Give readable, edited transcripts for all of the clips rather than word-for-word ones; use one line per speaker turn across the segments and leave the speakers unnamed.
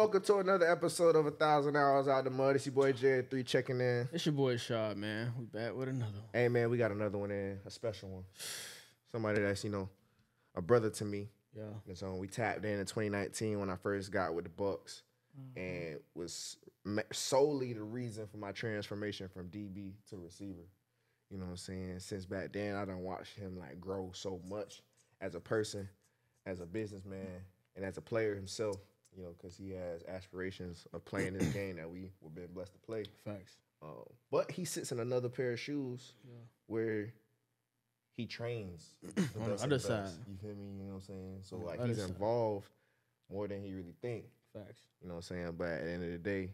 welcome to another episode of 1,000 Hours Out the Mud. It's your boy Jared 3 checking in.
It's your boy Rashard, man. We back with another one.
Hey, man, we got another one in, a special one. Somebody that's, a brother to me.
Yeah.
And so we tapped in 2019 when I first got with the Bucks, and was solely the reason for my transformation from DB to receiver. You know what I'm saying? Since back then, I done watched him like grow so much as a person, as a businessman, and as a player himself. Because he has aspirations of playing this game that we've been blessed to play.
Facts.
But he sits in another pair of shoes where he trains
on the other side.
You feel me? You know what I'm saying? So like he's involved more than he really think.
Facts.
You know what I'm saying? But at the end of the day,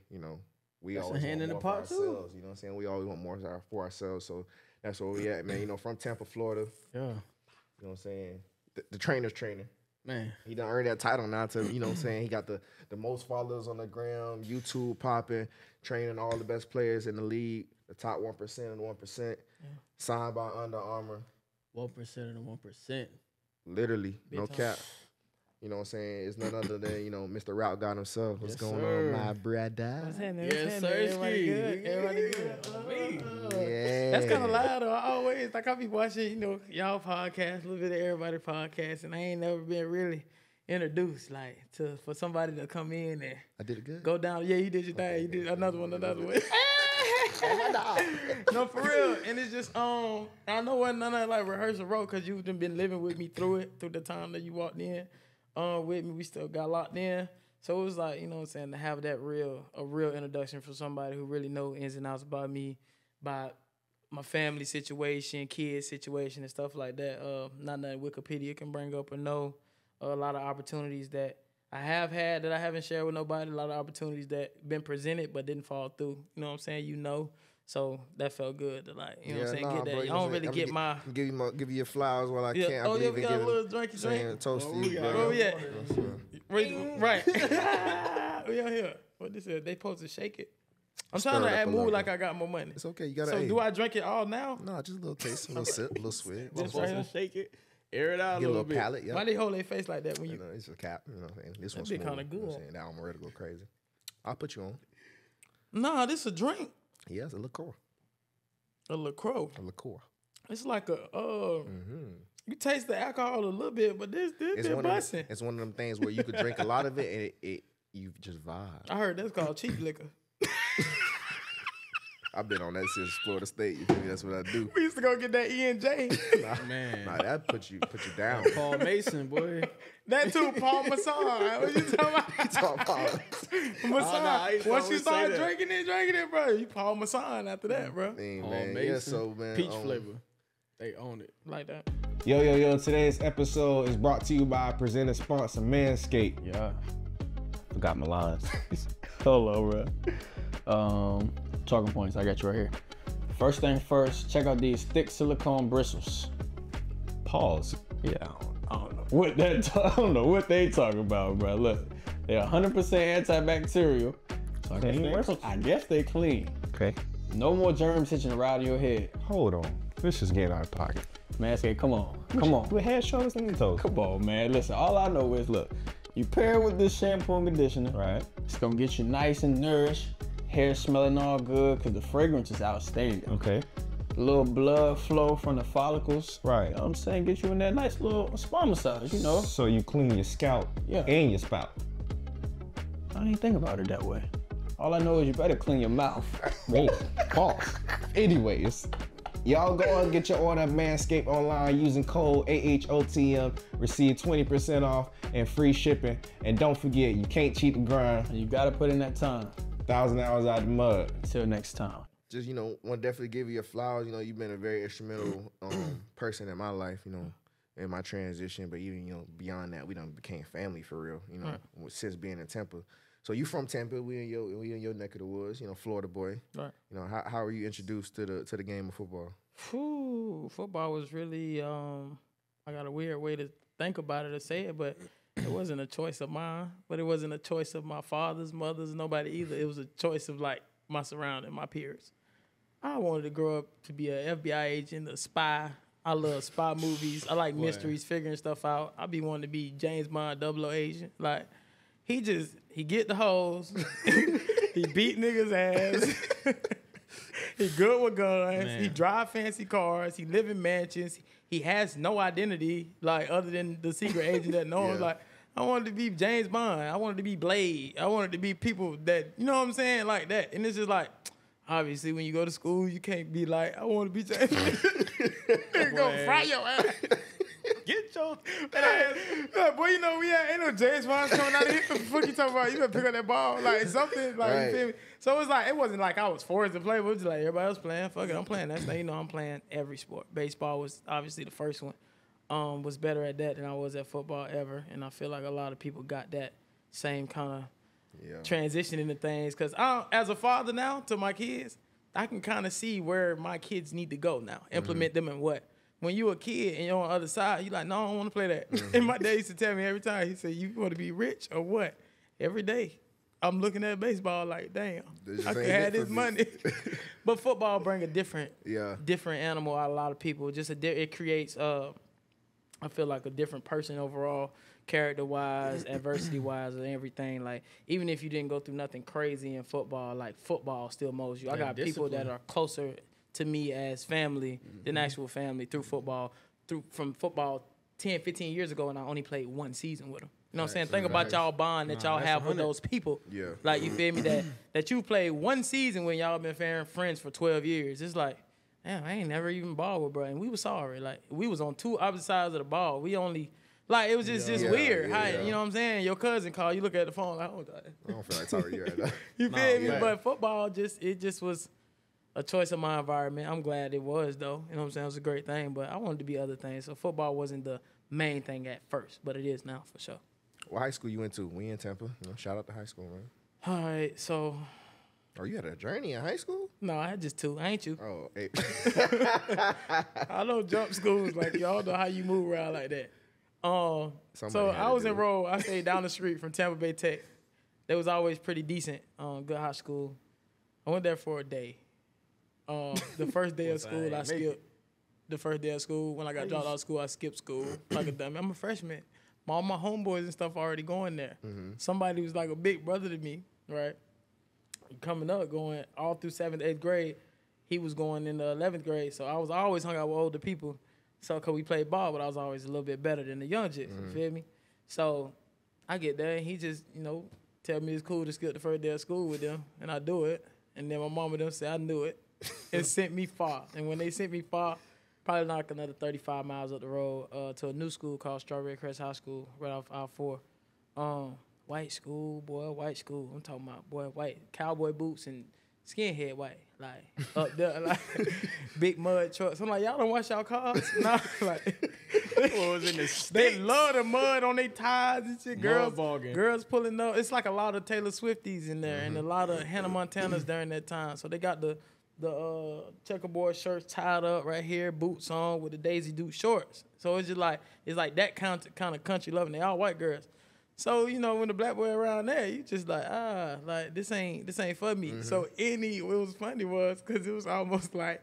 we
that's
always
a hand
want
in
more
the
for
pot too.
ourselves. You know what I'm saying? We always want more for ourselves. So that's where we at, man. From Tampa, Florida.
Yeah.
You know what I'm saying? The trainer's trainer.
Man.
He done earned that title now to, you know what I'm saying? He got the most followers on the gram, YouTube popping, training all the best players in the league, the top 1% of the 1%, signed by Under Armour.
1% of the 1%.
Literally,
Big
no
time.
cap. You know what I'm saying? It's none other than, Mr. RouteGod himself. What's
Yes,
going
sir.
on, my brother?
What's happening?
Yes, sir.
Everybody good? Everybody good?
Yeah.
That's kind of loud, though. I always, I be watching, y'all podcast, a little bit of everybody podcast, and I ain't never been really introduced, for somebody to come in and
I did it good?
go down. Yeah, you did your thing. You did another one. No, for real. And it's just, I know what none of that rehearsal wrote, because you've been living with me through the time that you walked in with me. We still got locked in. So it was like, to have that real introduction for somebody who really know ins and outs about me, about my family situation, kids situation, and stuff like that. Not that Wikipedia can bring up or know. A lot of opportunities that I have had that I haven't shared with nobody. A lot of opportunities that been presented but didn't fall through. You know what I'm saying? So that felt good to get that.
Bro,
I don't really get my...
Give you your flowers while I can.
Oh, yeah, we got a little drinky drink.
Toast to you, bro.
Oh, yeah. Right. We out here. What this is? They supposed to shake it. I'm trying to add mood like I got more money.
It's okay. You got to.
So do I drink it all now?
No, just a little taste, a little sip, a little swig.
Just right here.
Shake it. Air it out
Get
a little bit.
palate, yeah.
Why they hold their face like that when you...
It's a cap, you know what I'm saying? This one's
be
smooth.
kinda good.
You know what I'm saying? That one ready to go crazy. I'll put you on.
Nah, this a drink.
Yeah, it's a liqueur.
A LaCroix.
A liqueur.
It's like a... You taste the alcohol a little bit, but this been busting.
It's one of them things where you could drink a lot of it and you just vibe.
I heard that's called cheap liquor.
I've been on that since Florida State. You feel me? That's what I do.
We used to go get that E&J.
Nah, that put you down.
Paul Mason, boy.
That too, Paul Masson. What you talking about? Masson. Once you start drinking it, bro, you Paul Masson after that, bro.
Man,
Mason.
yeah, so, man.
Peach flavor. They own it.
Like that.
Yo, today's episode is brought to you by our presenting sponsor, Manscaped.
Yeah.
Forgot my lines.
Hello, bro. Talking points. I got you right here. First thing first, check out these thick silicone bristles.
Pause.
Yeah, I don't know what they talking about, bro. Look, they're 100% antibacterial. So I guess they clean.
Okay.
No more germs hitching around your head.
Hold on. This is getting out of pocket.
Manscaped, come on.
With head, shoulders, and toes.
Come on, man. Listen, all I know is, look, you pair it with this shampoo and conditioner.
Right.
It's gonna get you nice and nourished. Hair smelling all good because the fragrance is outstanding.
Okay.
A little blood flow from the follicles.
Right.
You know what I'm saying? Get you in that nice little spa massage,
So you clean your scalp and your spout.
I ain't think about it that way. All I know is you better clean your mouth.
Whoa. Pause. Anyways, y'all go and get your order at Manscaped online using code AHOTM. Receive 20% off and free shipping. And don't forget, you can't cheat the grind.
You gotta put in that time.
1,000 hours out the mud.
Till next time.
Just, want to definitely give you your flowers. You've been a very instrumental person in my life, in my transition. But even, beyond that, we done became family for real, since being in Tampa. So you from Tampa, we in your neck of the woods, Florida boy.
Right.
How were you introduced to the game of football?
Football was really, I got a weird way to think about it or say it, but it wasn't a choice of mine, but it wasn't a choice of my father's, mother's, nobody either. It was a choice of my surrounding, my peers. I wanted to grow up to be an FBI agent, a spy. I love spy movies. I like mysteries, figuring stuff out. I be wanting to be James Bond, 00 agent. He He get the hoes. He beat niggas' ass. He good with guns.
Man.
He drive fancy cars. He live in mansions. He has no identity, like, other than the secret agent that knows.
Yeah.
Like, I wanted to be James Bond. I wanted to be Blade. I wanted to be people that, you know what I'm saying, like that. And it's just like, obviously, when you go to school, you can't be like, I want to be James Bond. Go fry your ass. Get your ass. Boy, you know, ain't no James Bond coming out of here. What the fuck you talking about? You better pick up that ball. Like, something, like,
Right.
you feel me? So it was like, it wasn't like I was forced to play, but it was like everybody else playing. Fuck it, I'm playing. Next thing you know, I'm playing every sport. Baseball was obviously the first one. Was better at that than I was at football ever. And I feel like a lot of people got that same kind of transition into things. Because as a father now to my kids, I can kind of see where my kids need to go now. Implement them in what? When you a kid and you're on the other side, you like, no, I don't want to play that. And my dad used to tell me every time, he said, you want to be rich or what? Every day. I'm looking at baseball like, damn, I could have this money. But football bring a different animal out of a lot of people. It creates, I feel like, a different person overall, character-wise, adversity-wise, and everything. Like, even if you didn't go through nothing crazy in football, like, football still molds you. I got people that are closer to me as family than actual family through football. From football 10, 15 years ago, and I only played one season with them. You know what I'm saying? Think about y'all bond that y'all have with those people.
Yeah.
Like, you feel me? That you played one season when y'all been friends for 12 years. It's like, damn, I ain't never even balled with bro. And we was sorry. Like, we was on two opposite sides of the ball. We only, like, it was just weird.
Yeah,
How,
yeah.
you know what I'm saying? Your cousin called, you look at the phone like, oh,
I don't feel like talking to you right now.
you feel me?
yeah.
But football it just was a choice of my environment. I'm glad it was, though. You know what I'm saying? It was a great thing, but I wanted to be other things. So football wasn't the main thing at first, but it is now for sure.
What high school you went to? We in Tampa. You know, shout out to high school, man.
All right, so
Oh, you had a journey in high school?
no, I had just two. I ain't you.
Oh, hey.
I don't jump schools like y'all know how you move around like that. So
Somebody had
I
to
was
do it.
enrolled. I stayed down the street from Tampa Bay Tech. They was always pretty decent. Good high school. I went there for a day. The first day of school, I skipped. The first day of school, when I got dropped out of school, I skipped school like a dummy. I'm a freshman. All my homeboys and stuff already going there. Somebody was like a big brother to me, right? Coming up, going all through 7th, 8th grade. He was going in the 11th grade, so I was always hung out with older people. So, because we played ball, but I was always a little bit better than the young jits, you feel me? So, I get there, and he just, tell me it's cool to skip the first day of school with them, and I do it. And then my mom and them say I knew it. It sent me far. And when they sent me far, probably like another 35 miles up the road to a new school called Strawberry Crest High School, right off I-4. White school, boy, white school. I'm talking about, boy, white cowboy boots and skinhead white, like up there, like big mud trucks. I'm like, y'all don't wash y'all cars? Nah, like
was in the
they love the mud on their tires and shit.
Mud bogging.
Girls pulling up. It's like a lot of Taylor Swifties in there and a lot of Hannah Montanas during that time. So they got the checkerboard shirts tied up right here, boots on with the Daisy Duke shorts. So it's just like that kind of country loving. They all white girls. So, when the black boy around there, you just like, like this ain't for me. So what was funny was, because it was almost like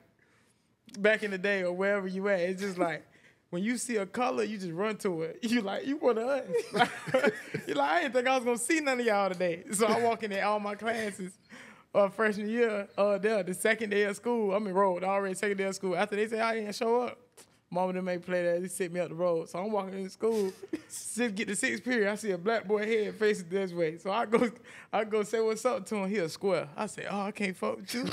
back in the day or wherever you at, it's just like, when you see a color, you just run to it. You like, you one of us. You like, I didn't think I was going to see none of y'all today. So I walk in there, all my classes, freshman year, the second day of school, I'm enrolled already, second day of school. After they say I didn't show up, mom and them ain't play that. They sit me up the road. So I'm walking into school, get the 6th period. I see a black boy head facing this way. So I go say what's up to him. He a square. I say, oh, I can't fuck with you.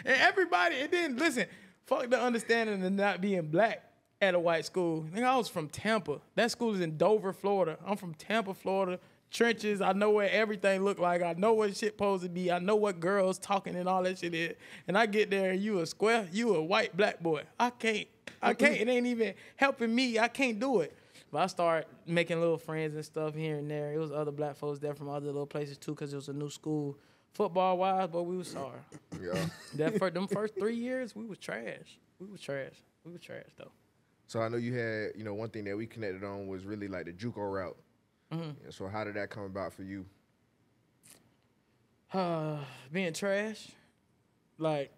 And everybody, it didn't, listen, fuck the understanding of not being black at a white school. Nigga, I was from Tampa. That school is in Dover, Florida. I'm from Tampa, Florida. Trenches, I know what everything look like. I know what shit supposed to be. I know what girls talking and all that shit is. And I get there and you a square, you a white black boy. I can't. It ain't even helping me. I can't do it. But I start making little friends and stuff here and there. It was other black folks there from other little places too, because it was a new school. Football wise, but we was sorry.
Yeah.
Them first 3 years, we was trash. We was trash though.
So I know you had, one thing that we connected on was really like the Juco route. Yeah, so how did that come about for you?
Being trash, like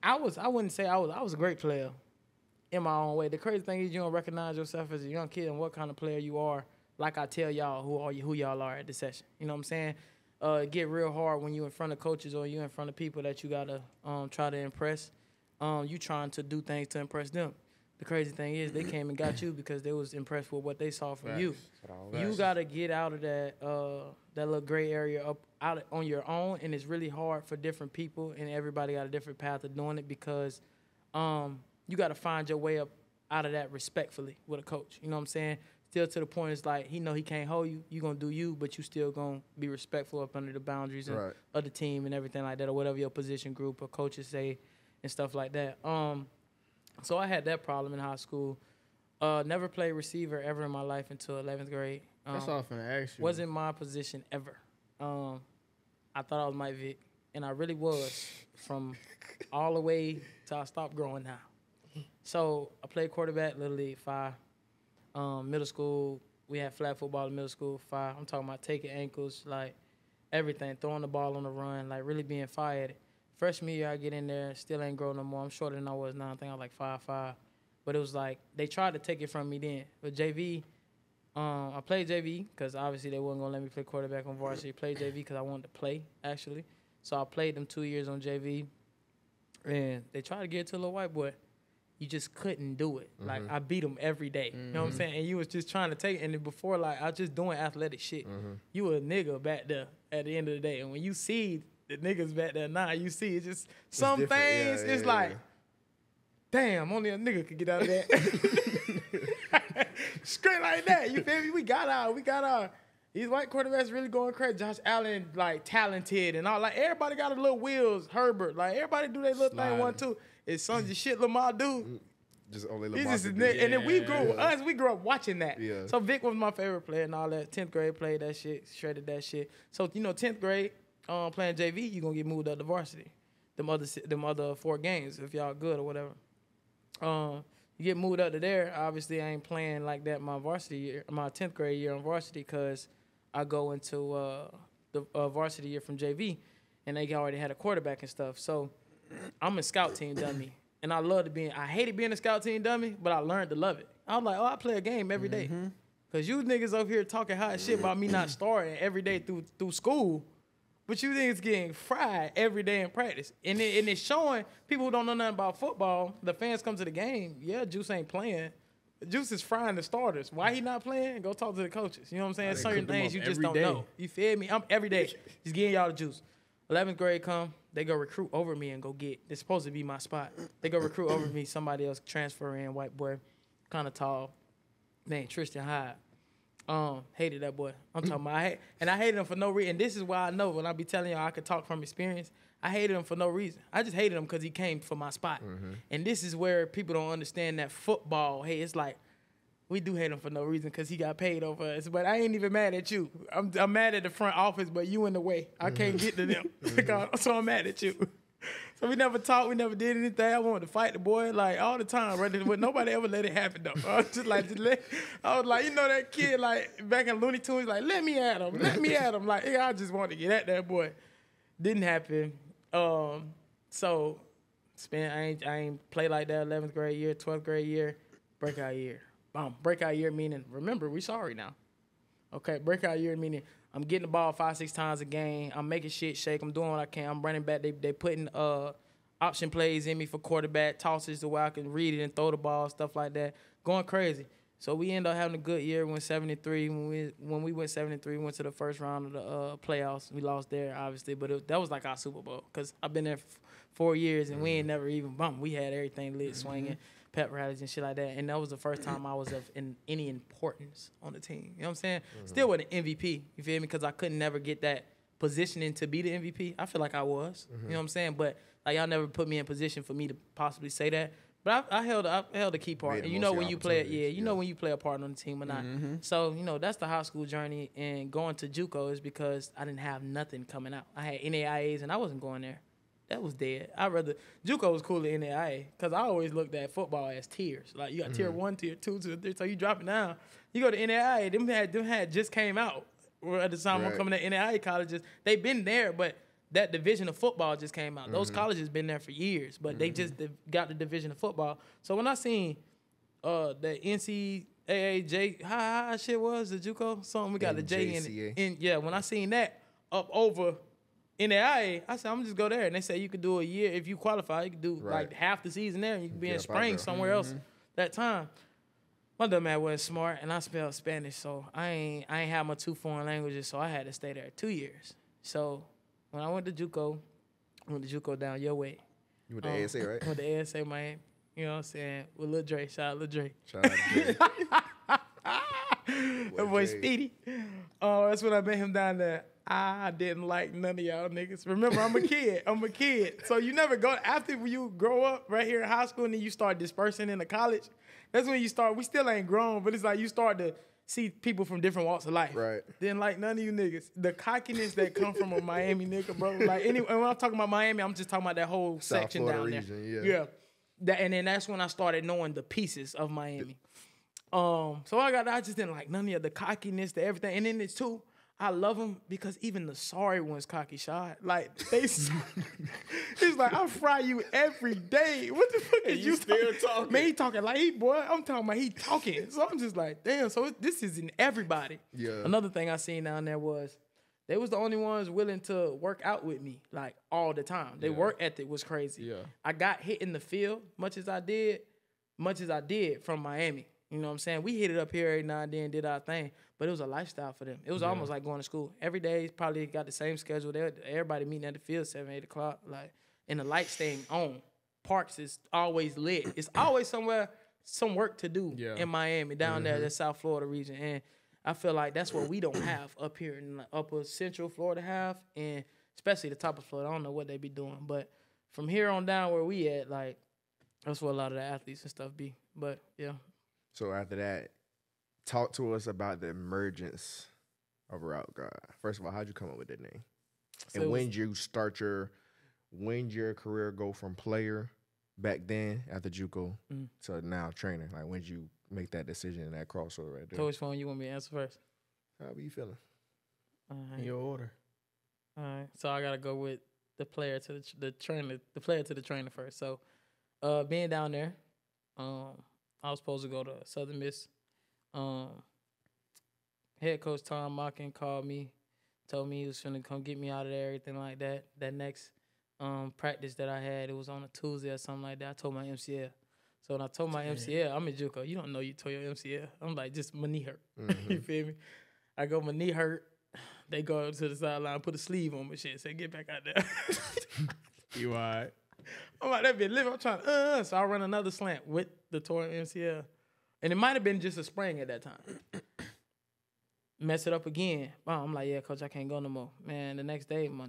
I wouldn't say I was a great player in my own way. The crazy thing is you don't recognize yourself as a young kid and what kind of player you are like I tell y'all who y'all are at the session. You know what I'm saying? Get real hard when you in front of coaches or you in front of people that you gotta try to impress. You trying to do things to impress them. The crazy thing is they came and got you because they was impressed with what they saw from you. You gotta get out of that little gray area out on your own, and it's really hard for different people, and everybody got a different path of doing it because you gotta find your way up out of that respectfully with a coach. You know what I'm saying? Still to the point, it's like he know he can't hold you. You gonna do you, but you still gonna be respectful up under the boundaries of the team and everything like that, or whatever your position group or coaches say and stuff like that. So I had that problem in high school. Never played receiver ever in my life until 11th grade.
That's all I'm finna ask you.
Wasn't my position ever. I thought I was Mike Vick, and I really was from all the way till I stopped growing now. So I played quarterback, Little League 5. Middle school, we had flag football in middle school, 5. I'm talking about taking ankles, like everything, throwing the ball on the run, like really being fire at it. Freshman year, I get in there, still ain't grow no more. I'm shorter than I was now. I think I was like 5'5". But it was like they tried to take it from me then. But JV, I played JV because obviously they wasn't going to let me play quarterback on varsity. Played JV because I wanted to play, actually. So I played them 2 years on JV. And they tried to get it to a little white boy. You just couldn't do it. Like, I beat him every day. You know what I'm saying? And you was just trying to take it. And then before, like, I was just doing athletic shit. You were a nigga back there at the end of the day. And when you see the niggas back there now, you see it's just some things. It's like, damn, only a nigga could get out of that. Straight like that. You feel me? We got our. These white quarterbacks really going crazy. Josh Allen, like, talented and all. Like, everybody got a little wheels. Herbert. Like, everybody do their little thing 1, 2. It's some shit Lamar do.
Just only Lamar.
And then we grew up watching that. Yeah. So Vic was my favorite player and all that. 10th grade, played that shit, shredded that shit. So, 10th grade, playing JV, you going to get moved up to varsity. Them other 4 games, if y'all good or whatever. You get moved up to there. Obviously, I ain't playing like that my varsity year, my 10th grade year on varsity because I go into the varsity year from JV, and they already had a quarterback and stuff. So I'm a scout team dummy, and I hated being a scout team dummy, but I learned to love it. I was like, I play a game every day. Because you niggas over here talking hot shit about me not starting every day through school, but you niggas getting fried every day in practice. And it's showing people who don't know nothing about football, the fans come to the game, Juice ain't playing. Juice is frying the starters. Why he not playing? Go talk to the coaches. You know what I'm saying? Certain things you just don't know. You feel me? I'm every day just getting y'all the juice. 11th grade come, they go recruit over me and go get. It's supposed to be my spot. They go recruit over me. Somebody else transfer in, white boy, kind of tall, named Tristan Hyde. Hated that boy. I'm talking about, I hated him for no reason. And this is why I know when I be telling y'all I could talk from experience. I hated him for no reason. I just hated him because he came for my spot. And this is where people don't understand that football. Hey, it's like we do hate him for no reason because he got paid over us. But I ain't even mad at you. I'm mad at the front office, but you in the way. I can't get to them, so I'm mad at you. So we never talked. We never did anything. I wanted to fight the boy like all the time, right? But nobody ever let it happen though. I was I was like, that kid like back in Looney Tunes, like let me at him. Like I just wanted to get at that boy. Didn't happen. So I ain't play like that 11th grade year, 12th grade year, breakout year. Breakout year meaning, remember, we sorry now. Okay, breakout year meaning I'm getting the ball 5-6 times a game. I'm making shit shake. I'm doing what I can. I'm running back. They putting option plays in me for quarterback, tosses to where I can read it and throw the ball, stuff like that. Going crazy. So we ended up having a good year. Went 73. When we went 73, we went to the first round of the playoffs. We lost there, obviously, but that was like our Super Bowl because I've been there 4 years and we ain't never even bumped. We had everything lit, swinging, pep rallies and shit like that. And that was the first time I was of any importance on the team. You know what I'm saying? Still with an MVP. You feel me? Because I couldn't never get that positioning to be the MVP. I feel like I was. You know what I'm saying? But like y'all never put me in position for me to possibly say that. But I held a key part. And you know when you play know when you play a part on the team or not. So, that's the high school journey. And going to Juco is because I didn't have nothing coming out. I had NAIAs and I wasn't going there. That was dead. Juco was cool at NAIA because I always looked at football as tiers. Like you got tier 1, tier 2, tier 3. So you drop it down. You go to NAIA, them had just came out. At the time I'm coming to NAIA colleges, they've been there, but that division of football just came out. Those colleges been there for years, but they just got the division of football. So when I seen the NCAA AAJ, how shit was the Juco something? We got the J in
NJCA.
it. And yeah, when I seen that up over in the IA, I said I'm just go there. And they say you could do a year if you qualify. You could do like half the season there, and you could be in spring somewhere else that time. My dumb man wasn't smart, and I spelled Spanish, so I ain't have my 2 foreign languages, so I had to stay there 2 years. So when I went to Juco, down your way.
You went to ASA, right?
Went to ASA, Miami. You know what I'm saying? With Lil Dre. Shout out Lil Dre.
Shout out to Dre.
That boy Speedy. Oh, that's when I met him down there. I didn't like none of y'all niggas. Remember, I'm a kid. So you never go, after you grow up right here in high school and then you start dispersing into college, that's when you start, we still ain't grown, but it's like you start to see people from different walks of life.
Right.
Didn't like none of you niggas. The cockiness that come from a Miami nigga, bro. Like, anyway, when I'm talking about Miami, I'm just talking about that whole
South
section
Florida
down
region,
there.
yeah.
And then that's when I started knowing the pieces of Miami. So I just didn't like none of the cockiness, the everything. And then it's too, I love them because even the sorry ones cocky shot. Like, it's like, I fry you every day. What the fuck is you still talking? Man, he talking like I'm talking about he talking. So I'm just like, damn, so this is in everybody. Yeah. Another thing I seen down there was, they was the only ones willing to work out with me, like, all the time. Their work ethic was crazy. Yeah. I got hit in the field much as I did from Miami. You know what I'm saying? We hit it up here every now and then, did our thing, but it was a lifestyle for them. It was almost like going to school. Every day, probably got the same schedule. Everybody meeting at the field 7, 8 o'clock, like, and the lights staying on. Parks is always lit. It's always somewhere, some work to do in Miami, down there, the South Florida region. And I feel like that's what we don't have up here in the upper central Florida half, and especially the top of Florida. I don't know what they be doing, but from here on down where we at, like, that's where a lot of the athletes and stuff be. But yeah.
So after that, talk to us about the emergence of Route God. First of all, how'd you come up with that name? So and when did you start when did your career go from player back then after Juco to now trainer? Like, when did you make that decision and that crossover right there?
So which one you want me to answer first?
How are you feeling?
In your order. All right. So I gotta go with the player to the trainer, the player to the trainer first. So being down there, I was supposed to go to Southern Miss. Head coach Tom Mockin called me, told me he was finna come get me out of there, everything like that. That next practice that I had, it was on a Tuesday or something like that. I told my MCL. So when I told my MCL, I'm in Juco. You don't know you tore your MCL. I'm like, just my knee hurt. You feel me? I go, my knee hurt. They go to the sideline, put a sleeve on my shit, say, get back out there.
You all right?
I'm like, that bitch living. I'm trying to, so I run another slant with the torn MCL. And it might have been just a spring at that time. Mess it up again. Wow, I'm like, yeah, coach, I can't go no more. Man, the next day, my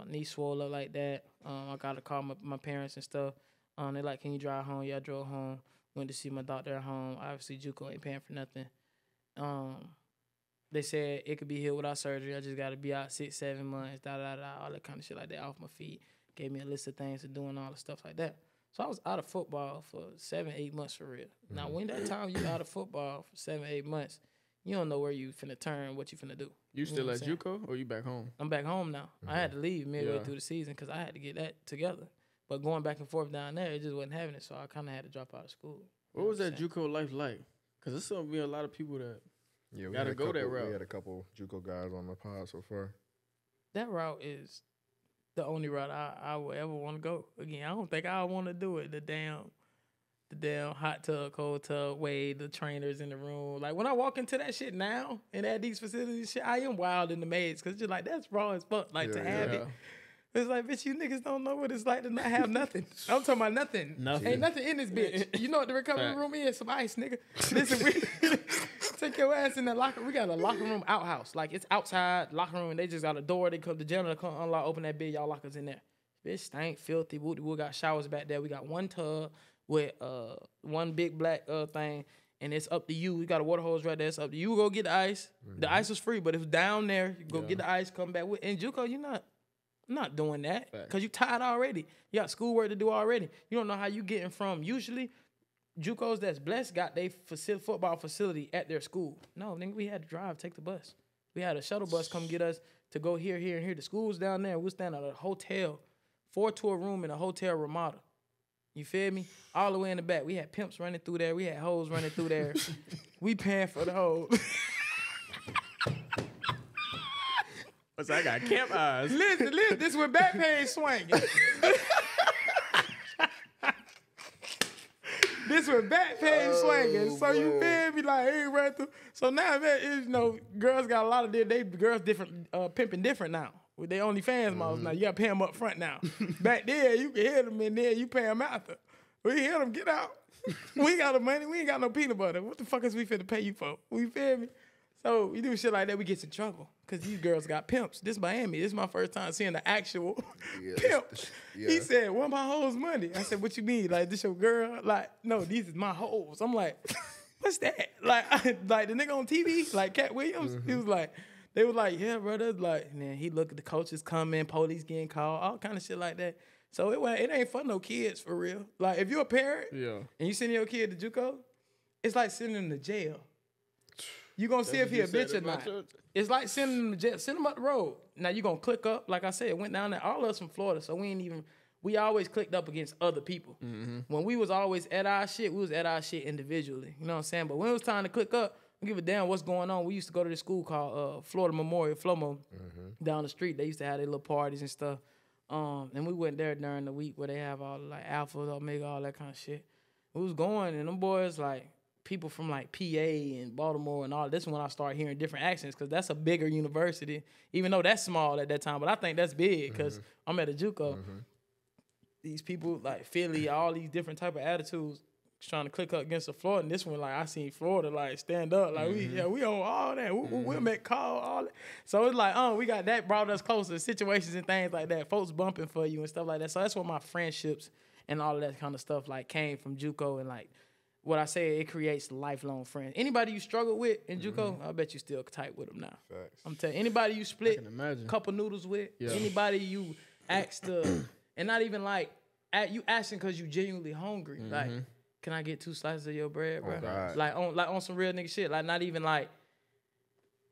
knee swole up like that. I got to call my parents and stuff. They're like, can you drive home? Yeah, I drove home. Went to see my doctor at home. Obviously, Juco ain't paying for nothing. They said it could be healed without surgery. I just got to be out 6, 7 months, all that kind of shit like that off my feet. Gave me a list of things to do and all the stuff like that. So I was out of football for 7, 8 months for real. Now, when that time you out of football for 7, 8 months, you don't know where you finna turn, what you finna do.
You still at Juco or you back home?
I'm back home now. I had to leave midway through the season because I had to get that together. But going back and forth down there, it just wasn't having it, so I kind of had to drop out of school.
What was that Juco life like? Because there's going to be a lot of people that got to go that route.
We had a couple Juco guys on the pod so far.
That route is the only route I would ever want to go. Again, I don't think I want to do it. The damn hot tub, cold tub, way, the trainers in the room. Like, when I walk into that shit now and at these facilities, shit, I am wild in the maze because just like, that's raw as fuck. Like, to have it. It's like, bitch, you niggas don't know what it's like to not have nothing. I'm talking about nothing. Ain't nothing in this bitch. You know what the recovery room is? Some ice, nigga. Listen, we take your ass in the locker. We got a locker room outhouse. Like, it's outside locker room. They just got a door. The janitor come unlock, open that bed. Y'all lockers in there. Bitch stank, filthy. We got showers back there. We got one tub with one big black thing. And it's up to you. We got a water hose right there. It's up to you. Go get the ice. The ice was free, but it was down there. You go get the ice, come back with. And Juco, I'm not doing that because you tired already. You got schoolwork to do already. You don't know how you getting from. Usually, Jucos that's blessed got their football facility at their school. No, nigga, we had to drive, take the bus. We had a shuttle bus come get us to go here, and here. The school's down there. We'll stand at a hotel, 4-tour room in a hotel Ramada. You feel me? All the way in the back. We had pimps running through there. We had hoes running through there. We paying for the hoes.
What's I got camp eyes.
Listen, this was back page swinging. This was back page swinging. So you feel me? Like, hey, right through. So now, man, you know, girls got a lot of girls different, pimping different now. With their OnlyFans models now. You got to pay them up front now. Back then, you can hit them and then you pay them after. We hit them, get out. We got the money. We ain't got no peanut butter. What the fuck is we finna pay you for? You feel me? So we do shit like that, we get in trouble. Because these girls got pimps. This Miami. This is my first time seeing the actual pimp. Yeah. He said, "What my hoes money?" I said, "What you mean? Like, this your girl?" Like, "No, these is my hoes." I'm like, "What's that?" Like the nigga on TV, like Cat Williams, he was like, they was like, "Yeah, brother." Like, man, he look at the coaches coming, police getting called, all kind of shit like that. So it ain't for no kids for real. Like, if you're a parent and you send your kid to Juco, it's like sending him to jail. You gonna see if he a bitch or not. It's like sending him to jail. Send him up the road. Now you gonna click up. Like I said, went down there. All of us from Florida, so we always clicked up against other people. When we was always at our shit, we was at our shit individually. You know what I'm saying? But when it was time to click up, I don't give a damn what's going on. We used to go to this school called Florida Memorial, Flomo, down the street. They used to have their little parties and stuff. And we went there during the week where they have all like Alpha, Omega, all that kind of shit. We was going, and them boys like, people from like PA and Baltimore and all this when I start hearing different accents because that's a bigger university, even though that's small at that time. But I think that's big because I'm at a Juco. These people like Philly, all these different type of attitudes trying to click up against the Florida. And this one, like I seen Florida like stand up. Like we on all that. We'll make call, all that. So it's like, we got that brought us closer to situations and things like that. Folks bumping for you and stuff like that. So that's where my friendships and all of that kind of stuff like came from Juco and like, what I say, it creates lifelong friends. Anybody you struggle with in Juco, I bet you still tight with them now. Facts. I'm telling you, anybody you split a couple noodles with, anybody you ask to, and not even like, you asking because you genuinely hungry. Like, can I get 2 slices of your bread, bro?
God.
Like on some real nigga shit. Like not even like,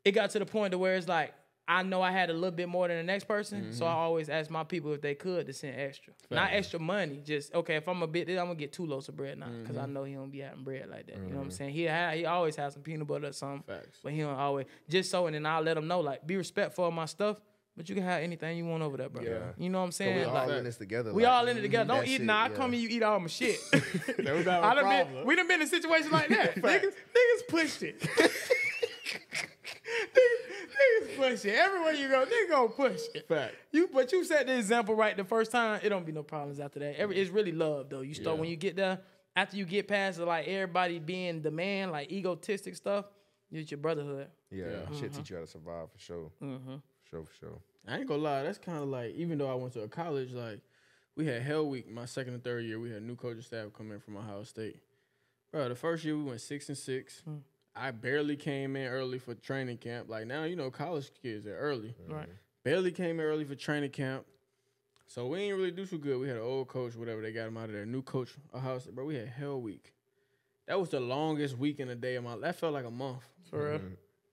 it got to the point to where it's like, I know I had a little bit more than the next person, so I always ask my people if they could to send extra. Fact. Not extra money, just, okay, if I'm a bit, I'm going to get 2 loaves of bread now because I know he don't be having bread like that. You know what I'm saying? He always has some peanut butter or something, but he don't always. Just so, and then I'll let him know, like, be respectful of my stuff, but you can have anything you want over there, bro. Yeah. You know what I'm saying?
So we all in this together.
We all in it together. Don't eat, I come and you eat all my shit. We done been in situations like that. Niggas pushed it. Niggas push it. Everywhere you go, niggas gonna push it. Fact. But you set the example right the first time, it don't be no problems after that. It's really love, though. You start when you get there, after you get past like everybody being the man, like egotistic stuff, it's your brotherhood.
Yeah. Shit teach you how to survive for sure. For sure.
I ain't gonna lie, that's kind of like, even though I went to a college, like, we had Hell Week my second and third year. We had new coaching staff come in from Ohio State. Bro, the first year we went 6-6. I barely came in early for training camp. Like now, you know, college kids are early. Right. Barely came in early for training camp. So we ain't really do so good. We had an old coach, whatever, they got him out of there. New coach, Ohio State. Bro, we had Hell Week. That was the longest week in a day of my life. That felt like a month.
For real.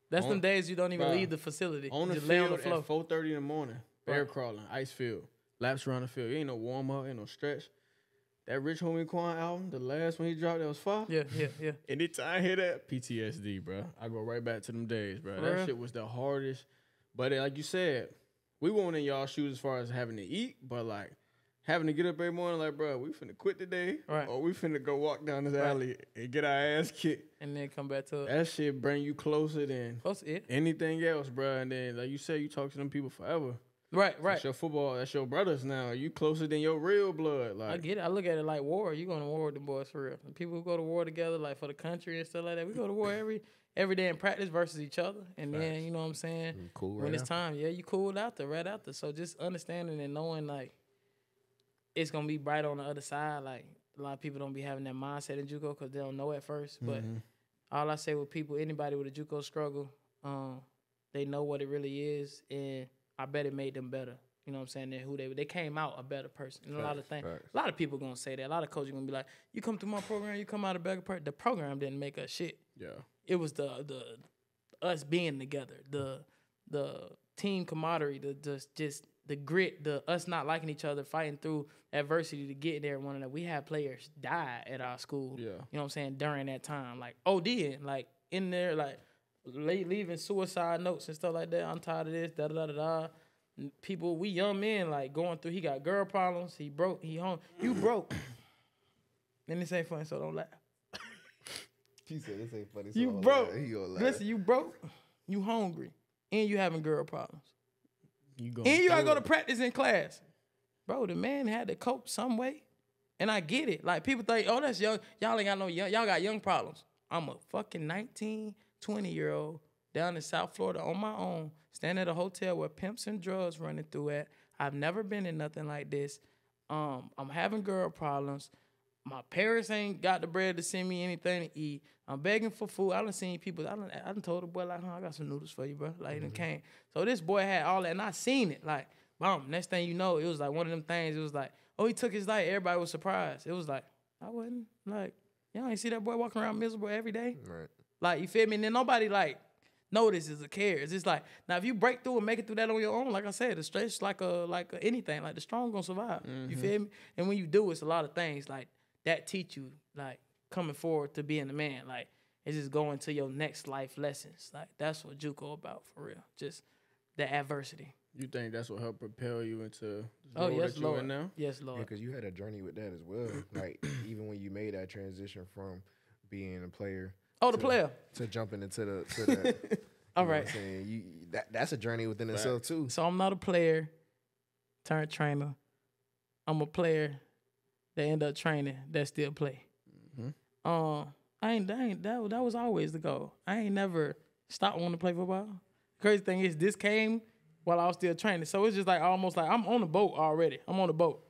That's them days you don't even leave the facility.
On the field at 4:30 in the morning. Bear crawling, ice field, laps around the field. Ain't no warm up, ain't no stretch. That Rich Homie Quan album, the last one he dropped, that was fire.
Yeah.
Anytime I hear that, PTSD, bro. I go right back to them days, bro. That shit was the hardest. But like you said, we weren't in y'all shoes as far as having to eat, but like having to get up every morning, like, bro, we finna quit today, or we finna go walk down this alley and get our ass kicked.
And then come back to it.
That shit bring you closer than anything else, bro. And then, like you said, you talk to them people forever.
Right.
That's your football. That's your brothers now. You closer than your real blood. Like
I get it. I look at it like war. You going to war with the boys for real. The people who go to war together, like for the country and stuff like that. We go to war every day in practice versus each other. And then, you know what I'm saying?
Cool
when it's time, you cool right after. So just understanding and knowing like it's gonna be bright on the other side. Like a lot of people don't be having that mindset in Juco because they don't know at first. But all I say with people, anybody with a Juco struggle, they know what it really is, and I bet it made them better. You know what I'm saying? Than who they came out a better person. And a lot of things. A lot of people gonna say that. A lot of coaches gonna be like, "You come through my program, you come out a better person." The program didn't make us shit.
Yeah.
It was the us being together, the team camaraderie, the just the grit, the us not liking each other, fighting through adversity to get there. One of that we had players die at our school.
Yeah.
You know what I'm saying? During that time, like ODing, like in there, like leaving suicide notes and stuff like that. I'm tired of this. Da da da da. People, we young men, like going through. He got girl problems. He broke. He home. You broke. And this ain't funny, so don't laugh.
He said this ain't funny. So
You
don't
broke.
laugh. He gonna laugh.
Listen, you broke. You hungry, and you having girl problems.
You go.
And you gotta go to practice in class. Bro, the man had to cope some way. And I get it. Like, people think, oh, that's young. Y'all ain't got no young. Y'all got young problems. I'm a fucking 19, 20-year-old down in South Florida on my own, standing at a hotel where pimps and drugs running through at. I've never been in nothing like this. I'm having girl problems. My parents ain't got the bread to send me anything to eat. I'm begging for food. I done seen people. I done told the boy, like, I got some noodles for you, bro. Like, he done came. So this boy had all that, and I seen it. Like, boom, next thing you know, it was like one of them things. It was like, oh, he took his life. Everybody was surprised. It was like, I wasn't. Like, y'all ain't see that boy walking around miserable every day?
Right.
Like, you feel me? And then nobody, like, notices or cares. It's like, now, if you break through and make it through that on your own, like I said, the stretch like anything. Like, the strong gonna survive. You feel me? And when you do, it's a lot of things, like, that teach you, like, coming forward to being a man. Like, it's just going to your next life lessons. Like, that's what Juco about, for real. Just the adversity.
You think that's what helped propel you into the
Oh,
role
yes,
that you're
Lord.
in now?
Yes, Lord.
Yeah, because you had a journey with that as well. Like, even when you made that transition from being a player.
Oh, the player.
To jumping into that.
All right.
I'm saying? That's a journey within itself, too.
So I'm not a player turned trainer. I'm a player that end up training that still play. That was always the goal. I ain't never stopped wanting to play football. Crazy thing is, this came while I was still training. So it's just like almost like I'm on the boat already. I'm on the boat.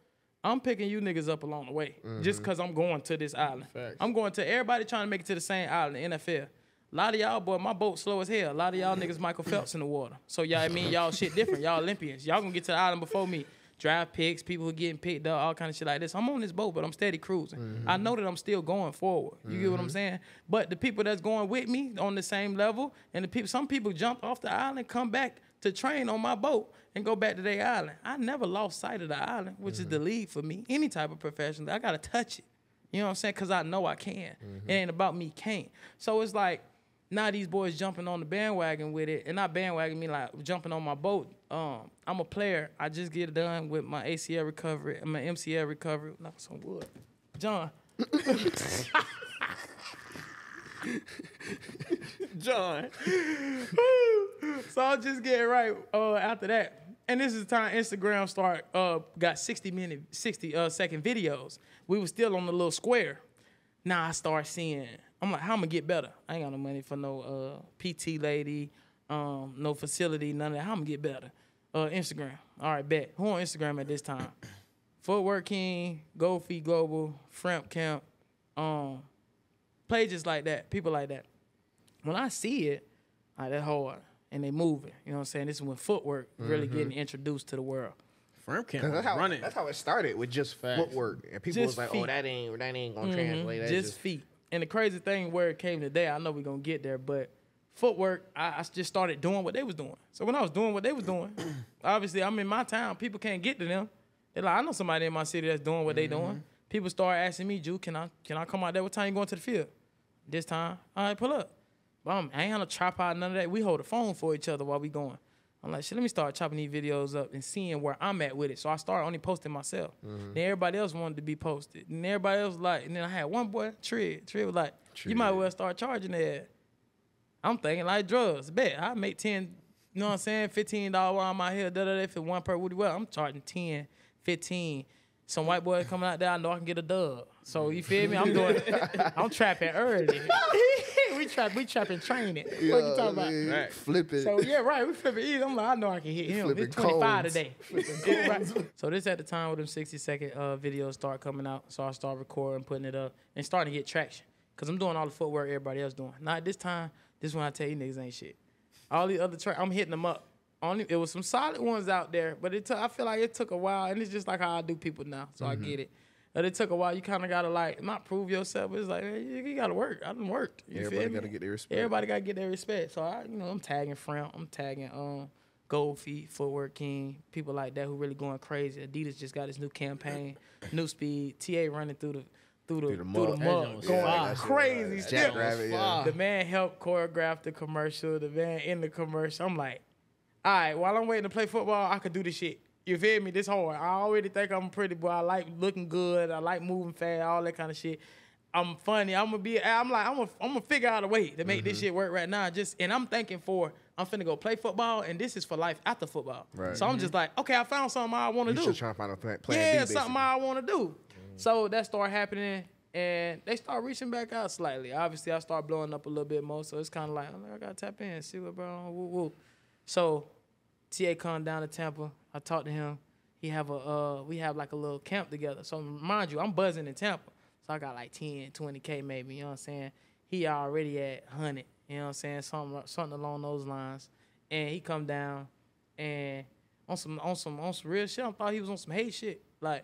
I'm picking you niggas up along the way just because I'm going to this island.
Facts.
I'm going to everybody trying to make it to the same island, the NFL. A lot of y'all, boy, my boat slow as hell. A lot of y'all niggas Michael Phelps in the water. So y'all, I mean, y'all shit different. Y'all Olympians. Y'all gonna get to the island before me. Draft picks, people who getting picked up, all kind of shit like this. I'm on this boat, but I'm steady cruising. I know that I'm still going forward. You get what I'm saying? But the people that's going with me on the same level, and some people jump off the island, come back to train on my boat and go back to their island. I never lost sight of the island, which is the league for me. Any type of professional, I gotta touch it. You know what I'm saying? Because I know I can. It ain't about me can't. So it's like, now these boys jumping on the bandwagon with it, and not bandwagon me like jumping on my boat. I'm a player. I just get done with my ACL recovery, my MCL recovery. Knock some wood, John.
John.
So I'll just get it right after that. And this is the time Instagram got 60-second videos. We were still on the little square. Now I start seeing, I'm like, how I'm gonna get better? I ain't got no money for no PT lady, no facility, none of that. How I'm gonna get better? Instagram. All right, bet. Who on Instagram at this time? Footwork King, Gold Feet Global, Framp Camp, pages like that, people like that. When I see it, all right, that's hard, and they moving. You know what I'm saying? This is when footwork really getting introduced to the world.
Firm camp
That's that's how it started, with just footwork. And people
Just
was like,
feet.
oh, that ain't gonna translate. That's
Just feet. And the crazy thing where it came today, I know we're going to get there, but footwork, I just started doing what they was doing. So when I was doing what they was doing, obviously I'm in my town. People can't get to them. They're like, I know somebody in my city that's doing what they doing. People start asking me, Juke, can I come out there? What time you going to the field? This time. All right, pull up. I ain't on a tripod, none of that. We hold a phone for each other while we going. I'm like, shit, let me start chopping these videos up and seeing where I'm at with it. So I started only posting myself. Then everybody else wanted to be posted. And everybody else like, and then I had one boy, Trid. Trid was like, you might well start charging that. I'm thinking like drugs. Bet I make 10, you know what I'm saying, $15 while I'm out here, if it one per woody well. I'm charging 10, 15. Some white boy coming out there, I know I can get a dub. So you feel me? I'm trapping early. we trapping training. What you talking about?
Right. Flipping.
So yeah, right. We flipping easy. I'm like, I know I can hit him. It's 25 today. Right. So this at the time where them 60-second videos start coming out. So I start recording, putting it up, and starting to get traction. Cause I'm doing all the footwork everybody else doing. Not this time. This when I tell you niggas ain't shit. All the other I'm hitting them up. It was some solid ones out there, but I feel like it took a while, and it's just like how I do people now. So I get it. But it took a while. You kind of gotta like not prove yourself, but it's like, hey, you gotta work. I done worked. You
Everybody
feel me?
gotta get their respect.
Everybody gotta get their respect. So I'm tagging Framp. I'm tagging Gold Feet, Footwork King, people like that who really going crazy. Adidas just got his new campaign, New Speed. TA running through the mud, going crazy. Still, the man helped choreograph the commercial. The man in the commercial. I'm like, all right, while I'm waiting to play football, I could do this shit. You feel me? This hard. I already think I'm a pretty boy. I like looking good. I like moving fast. All that kind of shit. I'm funny. I'm gonna figure out a way to make this shit work right now. And I'm thinking I'm finna go play football, and this is for life after football. Right. So I'm just like, okay, I found something I want to do.
You should try to find a plan B,
something I want to do. So that started happening, and they start reaching back out slightly. Obviously, I start blowing up a little bit more, so it's kind of like, I gotta tap in, see what bro, woo woo. So TA come down to Tampa. I talked to him. We have like a little camp together. So mind you, I'm buzzing in Tampa. So I got like 10, 20K maybe, you know what I'm saying? He already at 100, you know what I'm saying? Something along those lines. And he come down and on some real shit. I thought he was on some hate shit. Like,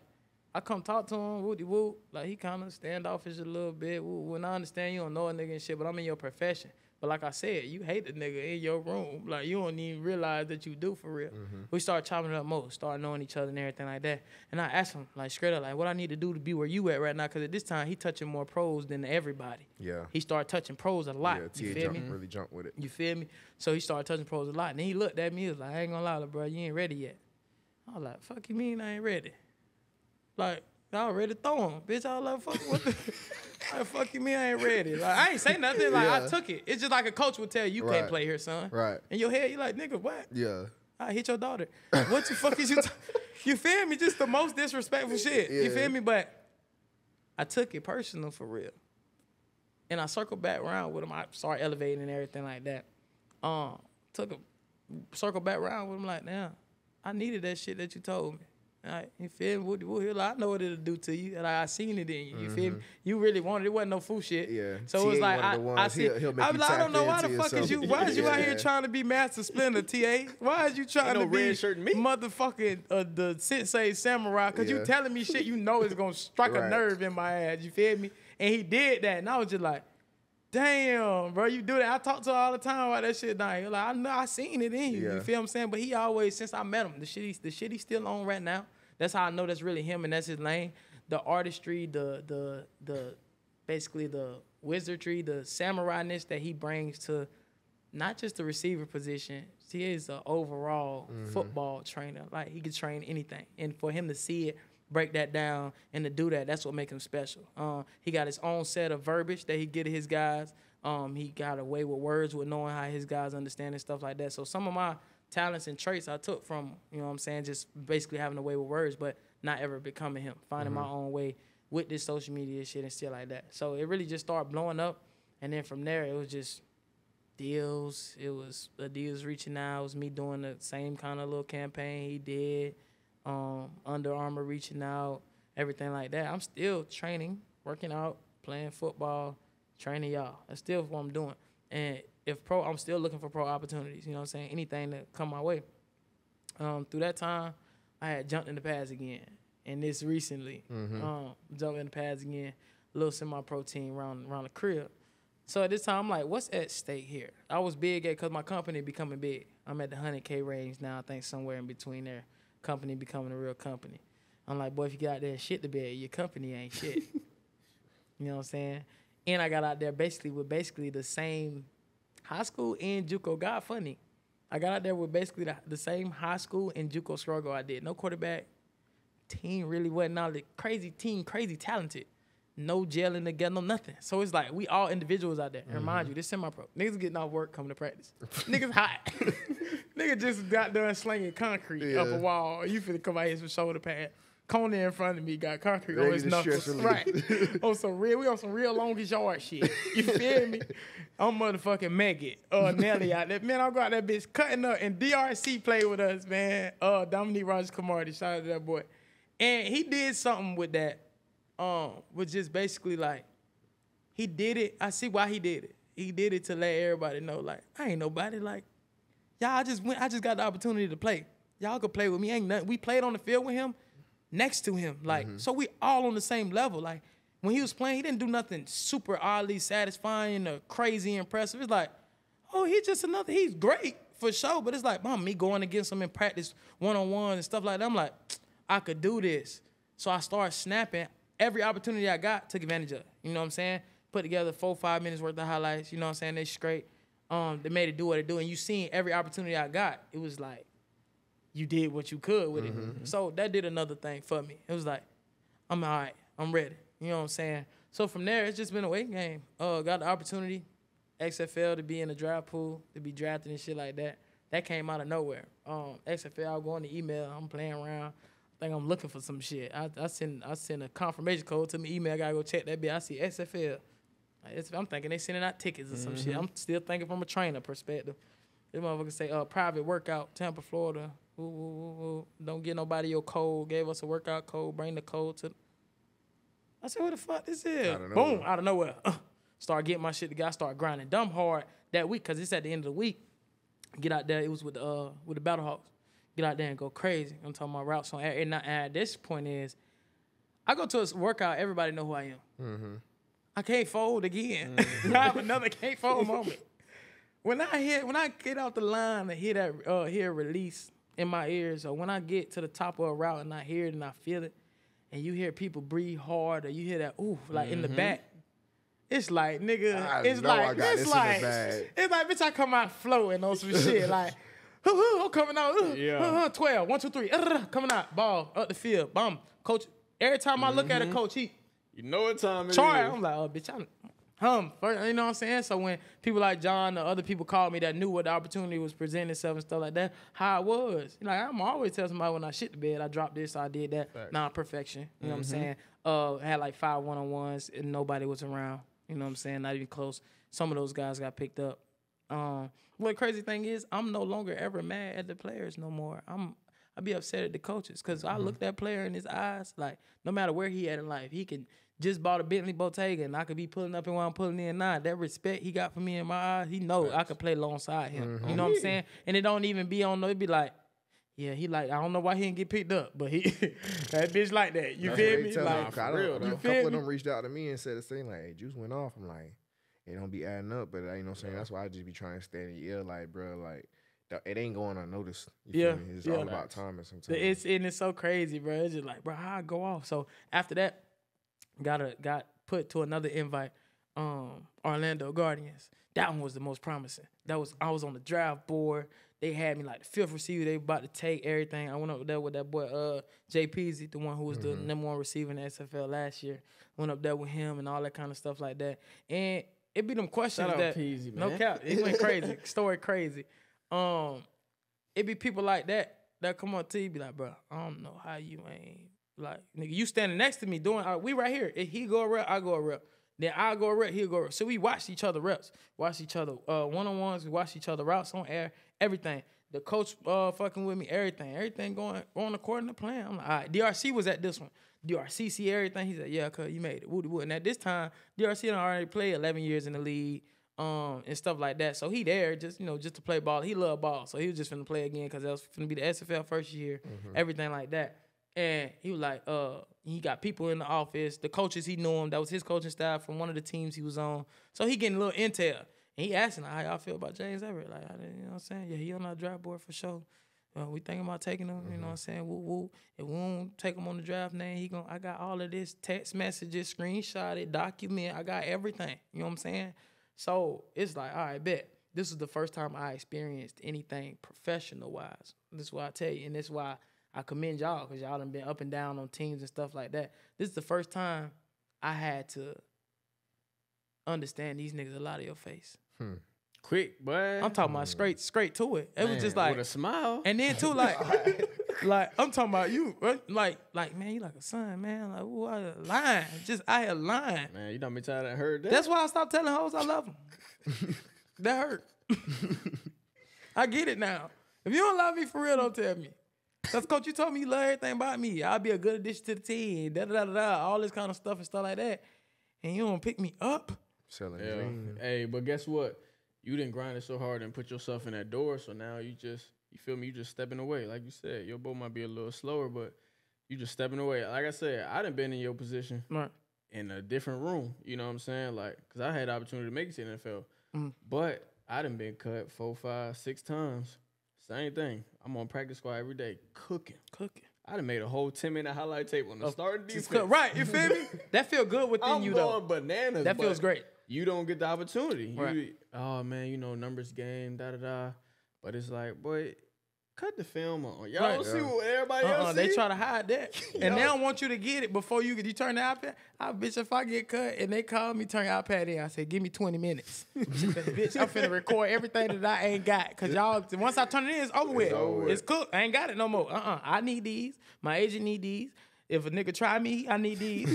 I come talk to him, woody woo. Like, he kind of standoffish a little bit. When I understand you don't know a nigga and shit, but I'm in your profession. But like I said, you hate the nigga in your room. Like, you don't even realize that you do for real. We started chopping it up more, started knowing each other and everything like that. And I asked him, like, straight up, like, what I need to do to be where you at right now? Because at this time, he touching more pros than everybody.
Yeah.
He started touching pros a lot.
Yeah,
you feel me?
Really jumped with it.
You feel me? So he started touching pros a lot. And then he looked at me, he was like, I ain't gonna lie, bro, you ain't ready yet. I was like, fuck you mean I ain't ready? Like, I already throw him. Bitch, I was like, fuck, what the... Like, fuck you mean I ain't ready? Like, I ain't say nothing. Like, I took it. It's just like a coach would tell you, can't play here, son.
Right.
In your head, you like, nigga, what?
Yeah.
I hit your daughter. What the fuck is you You feel me? Just the most disrespectful shit. Yeah. You feel me? But I took it personal for real. And I circled back around with him. I started elevating and everything like that. Circled back around with him like, damn, I needed that shit that you told me. All right, you feel me? I know what it'll do to you. And I seen it in you. You feel me? You really wanted it. It wasn't no fool shit.
Yeah.
So it was like, I see. I don't know why the fuck is you. Why is you out here trying to be Master Splinter, TA? Why is you trying to be motherfucking the Sensei Samurai? Because you telling me shit you know is gonna strike a nerve in my ass. You feel me? And he did that, and I was just like, damn, bro, you do that. I talk to her all the time about that shit down here. Like, I know I seen it in you. Yeah. You feel what I'm saying? But he always, since I met him, the shit he's still on right now. That's how I know that's really him and that's his lane. The artistry, the basically the wizardry, the samurai-ness that he brings to not just the receiver position. He is an overall football trainer. Like, he can train anything. And for him to see it, break that down, and to do that, that's what makes him special. He got his own set of verbiage that he get to his guys. He got a way with words, with knowing how his guys understand and stuff like that. So some of my talents and traits I took from, you know what I'm saying, just basically having a way with words, but not ever becoming him, finding my own way with this social media shit and shit like that. So it really just started blowing up, and then from there, it was just deals. It was Adidas reaching out. It was me doing the same kind of little campaign he did. Under Armour reaching out, everything like that. I'm still training, working out, playing football, training y'all. That's still what I'm doing. And I'm still looking for pro opportunities, you know what I'm saying? Anything that come my way. Through that time, I had jumped in the pads again. And this recently, jumped in the pads again, a little semi-pro team around the crib. So at this time, I'm like, what's at stake here? I was big because my company becoming big. I'm at the 100K range now, I think somewhere in between there. Company becoming a real company. I'm like, boy, if you get out there and shit the bed, your company ain't shit. You know what I'm saying? And I got out there with the same high school and Juco. God funny. I got out there with basically the same high school and Juco struggle I did. No quarterback. Team really wasn't all the crazy talented. No gelling together, no nothing. So it's like we all individuals out there. And remind you, this semi-pro. Niggas getting off work, coming to practice. Niggas hot. Nigga just got done slinging concrete up a wall. You finna come out here with shoulder pad. Corner in front of me got concrete on his knuckles. Right. We on some real longest yard shit. You feel me? I'm motherfucking Maggot. Nelly out there. Man, I'll go out that bitch cutting up. And DRC played with us, man. Dominique Rogers-Camardi. Shout out to that boy. And he did something with that. Was just basically like, he did it. I see why he did it. He did it to let everybody know, like, I ain't nobody. Like, y'all, I just got the opportunity to play. Y'all could play with me. Ain't nothing. We played on the field with him, next to him. Like, so we all on the same level. Like, when he was playing, he didn't do nothing super oddly satisfying or crazy impressive. It's like, oh, he's just he's great for sure. But it's like, mom, me going against them in practice one-on-one and stuff like that. I'm like, I could do this. So I started snapping. Every opportunity I got, took advantage of it. You know what I'm saying? Put together 4-5 minutes worth of highlights. You know what I'm saying? They straight. They made it do what it do. And you seen every opportunity I got, it was like, you did what you could with it. So that did another thing for me. It was like, I'm all right. I'm ready. You know what I'm saying? So from there, it's just been a waiting game. Got the opportunity, XFL, to be in the draft pool, to be drafted and shit like that. That came out of nowhere. XFL, I'll go on the email. I'm playing around. I think I'm looking for some shit. I send a confirmation code to my email. I got to go check that bit. I see XFL. I'm thinking they sending out tickets or some shit. I'm still thinking from a trainer perspective. This motherfucker say, private workout, Tampa, Florida. Ooh. Don't get nobody your code. Gave us a workout code. Bring the code to. I said, what the fuck this is? Boom, out of nowhere. Start getting my shit together. Start grinding dumb hard that week because it's at the end of the week. Get out there. It was with the Battle Hawks. Get out there and go crazy. I'm talking about routes on air. And at this point is, I go to a workout, everybody know who I am. I can't fold again. I have another can't fold moment. When I get out the line and hear that hear release in my ears, or when I get to the top of a route and I hear it and I feel it, and you hear people breathe hard, or you hear that ooh like in the back, it's like nigga, it's like bitch, I come out flowing on some shit like. I'm coming out. 12, 1, 2, 3. Coming out. Ball up the field. Bomb. Coach. Every time I look at a coach, he.
You know what time it is.
I'm like, oh, bitch, I'm you know what I'm saying? So when people like John, the other people called me that knew what the opportunity was presenting itself and stuff like that, how it was. Like I'm always tell somebody when I shit the bed, I dropped this, I did that. Fact. Non-perfection. You know what I'm saying? Had like 5 one-on-ones and nobody was around. You know what I'm saying? Not even close. Some of those guys got picked up. What the crazy thing is, I'm no longer ever mad at the players no more. I be upset at the coaches because I look that player in his eyes, like no matter where he at in life, he can just bought a Bentley Bottega and I could be pulling up and while I'm pulling in now. That respect he got for me in my eyes, he know I could play alongside him. You know what I'm saying? And it don't even be on, it be like, yeah, he like, I don't know why he didn't get picked up, but he that bitch like that. You feel me? Like,
for real, a couple of them reached out to me and said the same, like, hey, Juice went off. I'm like, it don't be adding up, but you know what I'm saying? That's why I just be trying to stay in the ear, like, bro, like, it ain't going unnoticed. You feel me? It's all about timing sometimes.
It's so crazy, bro. It's just like, bro, how I go off? So after that, got put to another invite, Orlando Guardians. That one was the most promising. I was on the draft board. They had me like the 5th receiver. They about to take everything. I went up there with that boy, Jay Peasy, the one who was the number 1 receiver in the XFL last year. Went up there with him and all that kind of stuff like that. And it be them questions
Shout
that
out Peasy, man.
No cap. It went crazy. Story crazy. It be people like that come on to you, be like, bro, I don't know how you ain't like, nigga, you standing next to me doing, we right here. If he go a rep, I go a rep. Then I go a rep, he'll go a rep. So we watched each other reps, watched each other one-on-ones, we watched each other routes on air, everything. The coach fucking with me, everything going according to plan. I'm like, all right. DRC was at this one. DRC see everything. He said, yeah, cuz you made it. Woody wood. And at this time, DRC had already played 11 years in the league. And stuff like that. So he there just to play ball. He love ball. So he was just finna play again because that was finna be the SFL first year, everything like that. And he was like, he got people in the office, the coaches, he knew him. That was his coaching staff from one of the teams he was on. So he getting a little intel. And he asking how y'all feel about James Everett. Like, you know what I'm saying? Yeah, he on our draft board for sure. We thinking about taking him, you know what I'm saying? Woo. If we won't take him on the draft name, I got all of this text messages, screenshot it, document. I got everything. You know what I'm saying? So it's like, all right, bet. This is the first time I experienced anything professional-wise. This is why I tell you, and this is why I commend y'all, because y'all done been up and down on teams and stuff like that. This is the first time I had to understand these niggas a lot of your face.
Quick, boy.
I'm talking about straight to it. It was just like
with a smile.
And then too, like I'm talking about you, like man, you like a son, man. Like, ooh, I lying, just out here lying.
Man, you don't be tired of heard that.
That's why I stopped telling hoes I love them. That hurt. I get it now. If you don't love me for real, don't tell me. That's coach. You told me you love everything about me. I'll be a good addition to the team. All this kind of stuff and stuff like that. And you don't pick me up.
Selling
dreams. Hey, but guess what? You didn't grind it so hard and put yourself in that door, so now you feel me, you just stepping away. Like you said, your boat might be a little slower, but you just stepping away. Like I said, I done been in your position in a different room, you know what I'm saying? Like, because I had the opportunity to make it to the NFL, but I done been cut 4, 5, 6 times. Same thing. I'm on practice squad every day, cooking. I done made a whole 10-minute highlight tape on the starting defense.
Right, you feel me? That feel good within you, though.
I'm going bananas.
That feels great.
You don't get the opportunity.
Right.
Oh, man, you know, numbers game, da-da-da. But it's like, boy, cut the film on. Y'all don't see what everybody else see?
They try to hide that. And they don't want you to get it before you turn the iPad. Bitch, if I get cut and they call me, turn your iPad in, I say, give me 20 minutes. Bitch, I'm finna record everything that I ain't got. Because y'all, once I turn it in, it's over with. It's cooked. I ain't got it no more. I need these. My agent need these. If a nigga try me, I need these.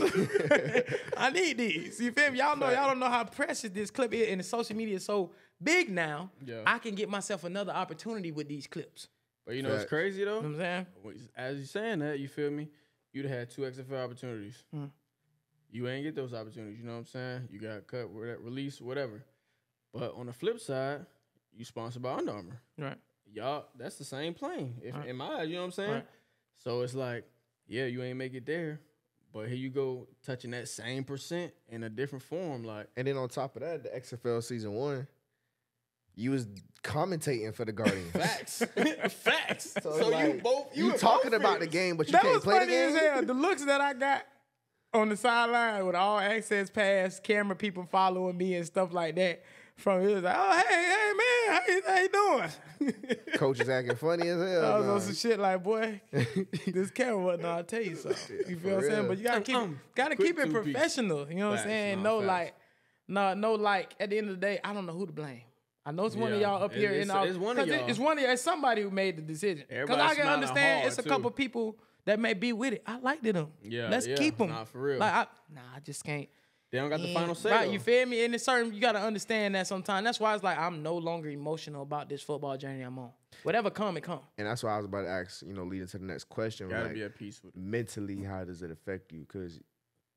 I need these. You feel me? Y'all don't know how precious this clip is, and the social media is so big now. Yeah. I can get myself another opportunity with these clips.
But you know what's crazy though?
You know what I'm
saying? As you saying that, you feel me? You'd have had 2 XFL opportunities. You ain't get those opportunities. You know what I'm saying? You got cut, release, whatever. But on the flip side, you sponsored by Under Armour.
Right.
Y'all, that's the same plane. In my eyes, you know what I'm saying? Right. So it's like, yeah, you ain't make it there, but here you go touching that same percent in a different form. Like,
and then on top of that, the XFL season 1, you was commentating for the Guardians.
Facts. Facts.
So like, you talking about the game, but you can't play the game.
That was funny as hell. The looks that I got on the sideline with all access pass, camera people following me and stuff like that. From it was like, oh hey man, how you doing?
Coach is acting funny as hell.
I was on some shit like, boy, this camera wasn't. I'll tell you something. You feel what I'm saying? But you gotta keep it professional. You know what I'm saying? No, like at the end of the day, I don't know who to blame. I know it's one of y'all up here. It's one of y'all. It's one of y'all. It's somebody who made the decision. Because I can understand it's a couple people that may be with it. I liked them.
Yeah,
let's keep them.
Nah, for real.
Like, I just can't.
They don't got the final say.
Right, you feel me? And it's certain, you got to understand that sometimes. That's why it's like I'm no longer emotional about this football journey I'm on. Whatever come, it come.
And that's why I was about to ask, leading to the next question.
Gotta be at peace with it.
Mentally, how does it affect you? Because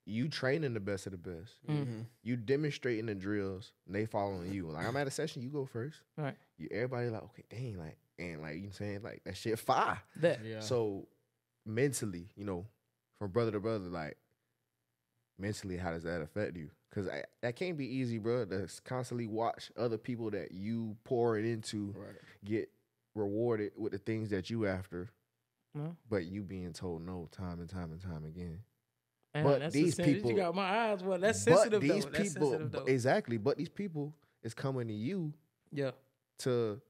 you training the best of the best.
Mm-hmm.
You demonstrating the drills, and they following you. Like, I'm at a session, you go first.
Right.
Everybody like, okay, dang, like, and like, you know what I'm saying? Like, that shit fire.
Yeah.
So, mentally, from brother to brother, like, mentally, how does that affect you? Because that can't be easy, bro, to constantly watch other people that you pour it into get rewarded with the things that you after, but you being told no time and time and time again.
Man,
but these people,
you got my eyes. Well, that's sensitive.
These
though.
people,
that's sensitive, though.
Exactly. But these people is coming to you, to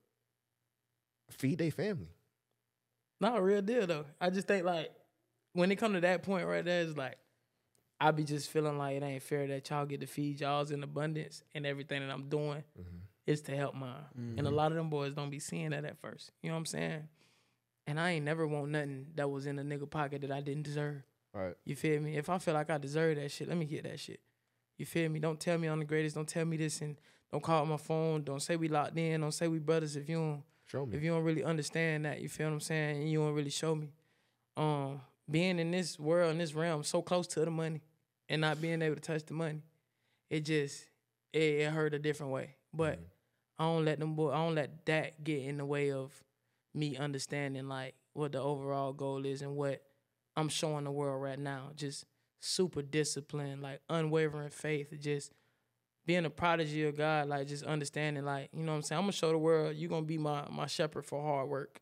feed their family.
Not a real deal though. I just think like when it come to that point right there, it's like I be just feeling like it ain't fair that y'all get to feed y'all's in abundance, and everything that I'm doing is to help mine. And a lot of them boys don't be seeing that at first. You know what I'm saying? And I ain't never want nothing that was in a nigga pocket that I didn't deserve.
Right.
You feel me? If I feel like I deserve that shit, let me get that shit. You feel me? Don't tell me I'm the greatest. Don't tell me this, and don't call my phone. Don't say we locked in. Don't say we brothers if you don't
show me.
If you don't really understand that. You feel what I'm saying? And you don't really show me. Being in this world, in this realm, so close to the money and not being able to touch the money, it hurt a different way. But I don't let that get in the way of me understanding like what the overall goal is and what I'm showing the world right now. Just super disciplined, like unwavering faith, just being a prodigy of God, like just understanding, like, you know what I'm saying? I'm gonna show the world you're gonna be my shepherd for hard work.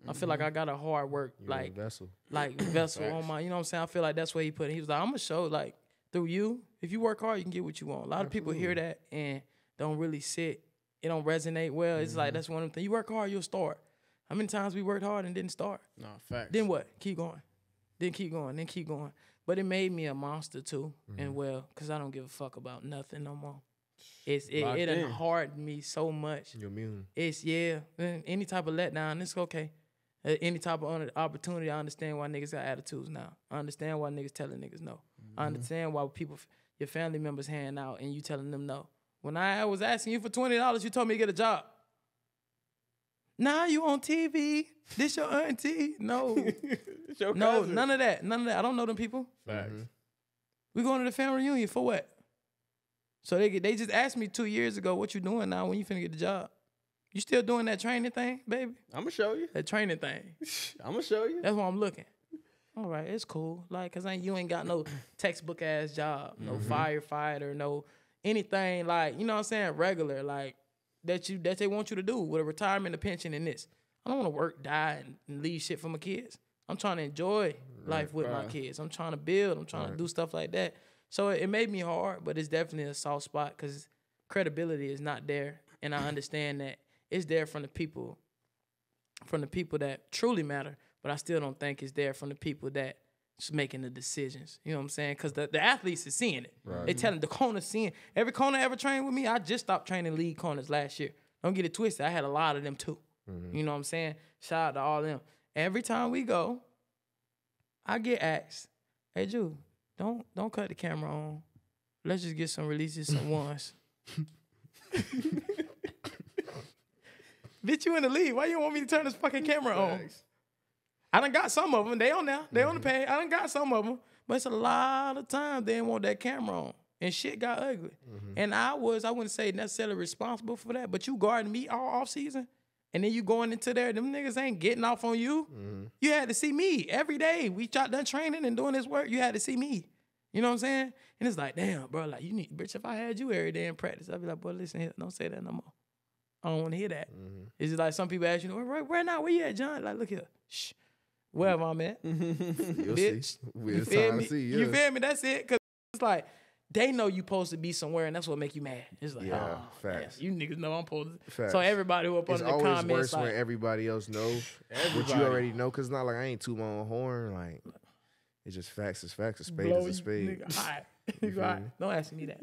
I feel like I got a hard work, like vessel on my, you know what I'm saying? I feel like that's what he put it. He was like, I'm gonna show like through you, if you work hard, you can get what you want. A lot of people hear that and don't really sit. It don't resonate well. It's like, that's one of them things. You work hard, you'll start. How many times we worked hard and didn't start?
No, facts.
Then what? Keep going. Then keep going. Then keep going. But it made me a monster too, and because I don't give a fuck about nothing no more. It done hardened me so much.
You're immune.
It's any type of letdown, it's okay. Any type of opportunity, I understand why niggas got attitudes now. I understand why niggas telling niggas no. I understand why your family members hand out and you telling them no. When I was asking you for $20, you told me to get a job. Now you on TV. This your auntie? No.
Your
no,
cousin.
none of that. None of that. I don't know them people.
Facts.
We going to the family reunion for what? So they just asked me 2 years ago, what you doing now when you finna get the job? You still doing that training thing, baby?
I'm going to show you.
That training thing.
I'm going to show you.
That's why I'm looking. All right, it's cool. Like, because you ain't got no textbook-ass job, no firefighter, no anything like, you know what I'm saying, regular. Like, that they want you to do with a retirement, a pension, and this. I don't want to work, die, and leave shit for my kids. I'm trying to enjoy life with my kids. I'm trying to build. I'm trying to do stuff like that. So it made me hard, but it's definitely a soft spot because credibility is not there. And I understand that it's there from the people that truly matter, but I still don't think it's there from the people that's making the decisions. You know what I'm saying? Because the athletes is seeing it. Right. They tell them the corner's seeing. Every corner ever trained with me, I just stopped training lead corners last year. Don't get it twisted. I had a lot of them too. You know what I'm saying? Shout out to all of them. Every time we go, I get asked, hey, Ju, don't cut the camera on. Let's just get some releases, some ones. Bitch, you in the league. Why you want me to turn this fucking camera on? I done got some of them. They on there. They on the page. I done got some of them. But it's a lot of times they didn't want that camera on. And shit got ugly. And I wouldn't say necessarily responsible for that, but you guarding me all off season. And then you going into there, them niggas ain't getting off on you. You had to see me every day. We done training and doing this work. You had to see me. You know what I'm saying? And it's like, damn, bro, like, you need, bitch, if I had you every day in practice, I'd be like, boy, listen here, don't say that no more. I don't want to hear that. It's just like some people ask you, where now? Where you at, John? Like, look here. Shh. Wherever I'm at.
You'll
bitch.
See.
You feel me? You feel me? That's it. Because it's like, they know you supposed to be somewhere, and that's what make you mad. It's like,
facts.
Man, you niggas know I'm supposed to.
Facts.
So everybody who up under the comments,
it's always worse
like,
when everybody else knows what you already know, because it's not like I ain't toot my own horn. Like, it's just facts. It's facts. A spade is a spade.
Nigga, all right. Don't ask me that.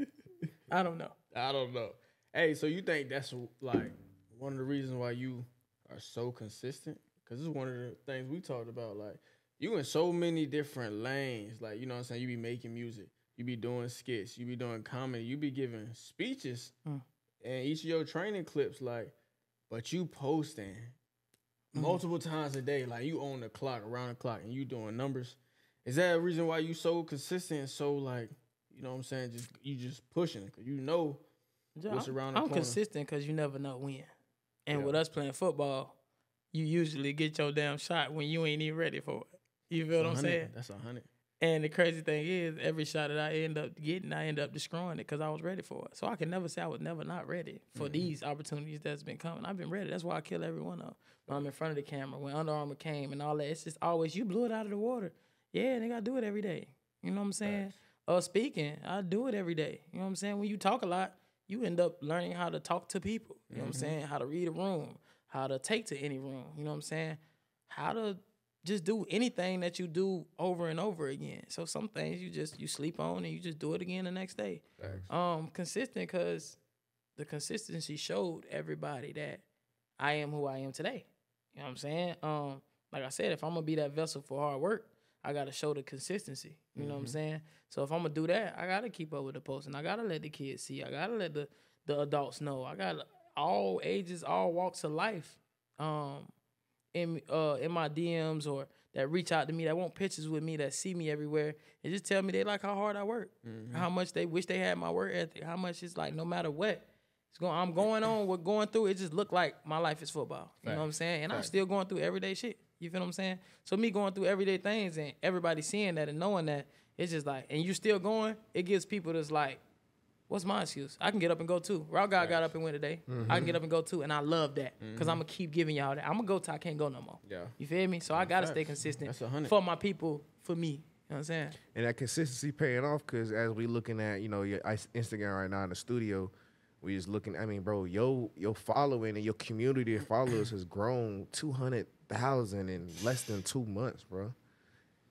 I don't know.
Hey, so you think that's like one of the reasons why you are so consistent? Because it's one of the things we talked about. Like, you in so many different lanes. Like, you know what I'm saying? You be making music. You be doing skits. You be doing comedy. You be giving speeches. And each of your training clips, like, but you posting multiple times a day. Like, you on the clock, around the clock, and you doing numbers. Is that a reason why you so consistent and so, like, you know what I'm saying? You just pushing because you know what's around the corner.
I'm consistent because you never know when. And with us playing football, you usually get your damn shot when you ain't even ready for it. You feel what I'm saying?
That's 100.
And the crazy thing is, every shot that I end up getting, I end up destroying it because I was ready for it. So I can never say I was never not ready for these opportunities that's been coming. I've been ready. That's why I kill every one of them. When I'm in front of the camera, when Under Armour came and all that, it's just always, you blew it out of the water. Yeah, nigga, I do it every day. You know what I'm saying? Speaking, I do it every day. You know what I'm saying? When you talk a lot, you end up learning how to talk to people. You know what I'm saying? How to read a room, how to take to any room. You know what I'm saying? How to just do anything that you do over and over again. So some things you sleep on and you just do it again the next day. Thanks. Consistent because the consistency showed everybody that I am who I am today. You know what I'm saying? Like I said, if I'm gonna be that vessel for hard work, I gotta show the consistency. You know what I'm saying? So if I'm gonna do that, I gotta keep up with the posting. I gotta let the kids see. I gotta let the adults know. I got all ages, all walks of life. In my DMs or that reach out to me, that want pictures with me, that see me everywhere, and just tell me they like how hard I work, how much they wish they had my work ethic, how much it's like no matter what, I'm going on, we're going through, it just look like my life is football. You know what I'm saying? And I'm still going through everyday shit. You feel what I'm saying? So me going through everyday things and everybody seeing that and knowing that, it's just like, and you still going, it gives people that's like, what's my excuse? I can get up and go too. Route God got up and went today. I can get up and go too, and I love that because I'm going to keep giving y'all that. I'm going to go till I can't go no more. Yeah. You feel me? So I got to stay consistent for my people, for me. You know what I'm saying?
And that consistency paying off because as we looking at, you know, your Instagram right now in the studio, we just looking, I mean, bro, your following and your community of followers has grown 200,000 in less than 2 months, bro.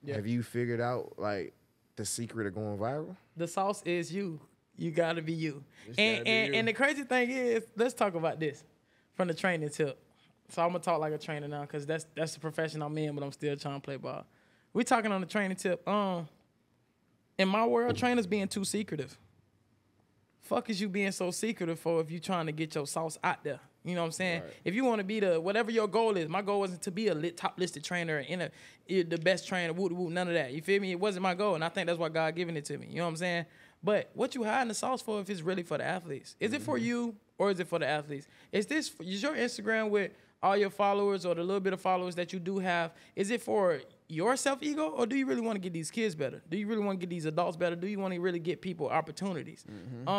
Yeah. Have you figured out, like, the secret of going viral?
The sauce is you. You gotta be you. And the crazy thing is, let's talk about this from the training tip. So I'm gonna talk like a trainer now, cause that's the profession I'm in, but I'm still trying to play ball. We talking on the training tip. In my world, trainers being too secretive. Fuck is you being so secretive for if you trying to get your sauce out there? You know what I'm saying? Right. If you want to be whatever your goal is, my goal wasn't to be a top listed trainer and the best trainer, none of that. You feel me? It wasn't my goal, and I think that's why God giving it to me. You know what I'm saying? But what you hiding the sauce for if it's really for the athletes? Is it for you or is it for the athletes? Is your Instagram with all your followers or the little bit of followers that you do have, is it for your self-ego, or do you really want to get these kids better? Do you really want to get these adults better? Do you want to really get people opportunities? A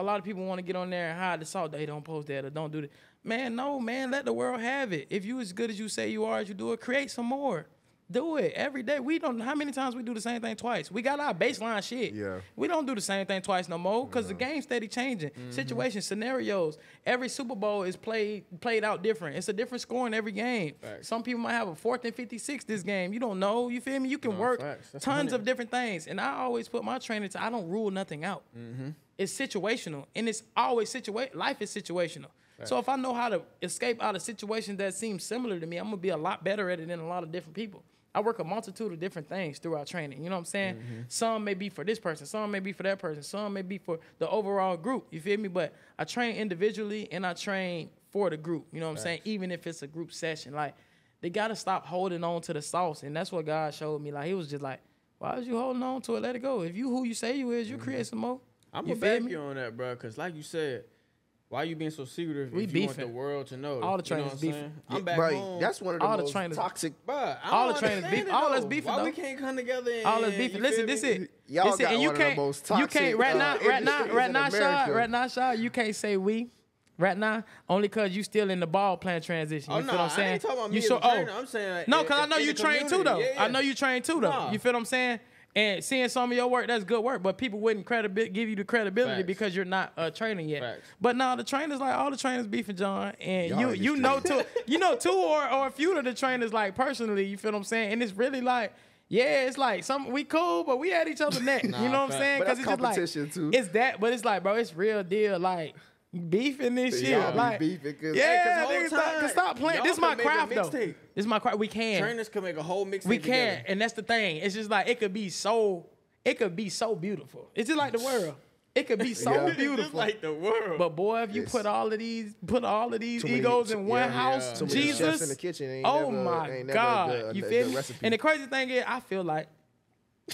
lot of people want to get on there and hide the salt. They don't post that or don't do that. Man, no, man, let the world have it. If you as good as you say you are, as you do it, create some more. Do it every day. We don't. How many times we do the same thing twice? We got our baseline shit.
Yeah.
We don't do the same thing twice no more because the game's steady changing. Situations, scenarios. Every Super Bowl is played out different. It's a different score in every game.
Facts.
Some people might have a 4th and 56 this game. You don't know. You feel me? You can work tons of different things. And I always put my training to, I don't rule nothing out. It's situational, and it's always life is situational. So if I know how to escape out of situations that seem similar to me, I'm gonna be a lot better at it than a lot of different people. I work a multitude of different things throughout training. You know what I'm saying? Some may be for this person. Some may be for that person. Some may be for the overall group. You feel me? But I train individually and I train for the group. You know what I'm saying? Even if it's a group session. Like, they got to stop holding on to the sauce. And that's what God showed me. Like, he was just like, why was you holding on to it? Let it go. If you who you say you is, you create some more.
I'm going to back you on that, bro. Because like you said, why you being so secretive if you want the world to know?
All the trainers beefing.
I'm back
Bro,
home.
that's one of the
All the
most
trainers-
toxic.
Bro,
All the trainers beefing. All us beefing,
Why
though.
we can't come together and
All us beefing.
you
Listen,
feel
this
me?
it.
Y'all
Listen,
got
and you
one of the
can't,
most
you
toxic,
can't, right now,
industries in America.
right now, Shad, you can't say we. Right now, only because you still in the ball playing transition.
Oh,
You
no,
feel what I'm saying?
I ain't talking about me
You
as
so-
a trainer. I'm saying like,
no, because I know
in
you
the
train too, though.
community. Yeah,
I know you train too, though.
Nah.
You feel what I'm saying? And seeing some of your work, that's good work. But people wouldn't give you the credibility
Facts.
because you're not training yet.
Facts.
But now the trainers, like all the trainers beefing John, and
Y'all
you know two or a few of the trainers like personally. You feel what I'm saying? And it's really like, yeah, it's like we cool, but we at each other's neck.
Nah,
you know what I'm
facts.
saying?
But that's
it's just like
competition, too.
It's that, but it's like, bro, it's real deal. Like beefing this shit.
Y'all be
Like
beefing 'cause-
yeah,
Hey, 'cause whole
niggas
time,
stop playing.
y'all
This is my
can make a
craft though.
mixtape.
This is my craft. We can.
Trainers can make a whole mixtape
We can,
together.
and that's the thing. It's just like it could be so beautiful. It's just like the world. It could be so
Yeah.
beautiful.
Just like the world.
But boy, if you
Yes.
put all of these
Too many-
egos in one
yeah,
house,
too many chefs
Jesus,
in the kitchen ain't
oh
never-
my
ain't never a
God,
good-
you
a
feel
good
me?
recipe.
And the crazy thing is, I feel like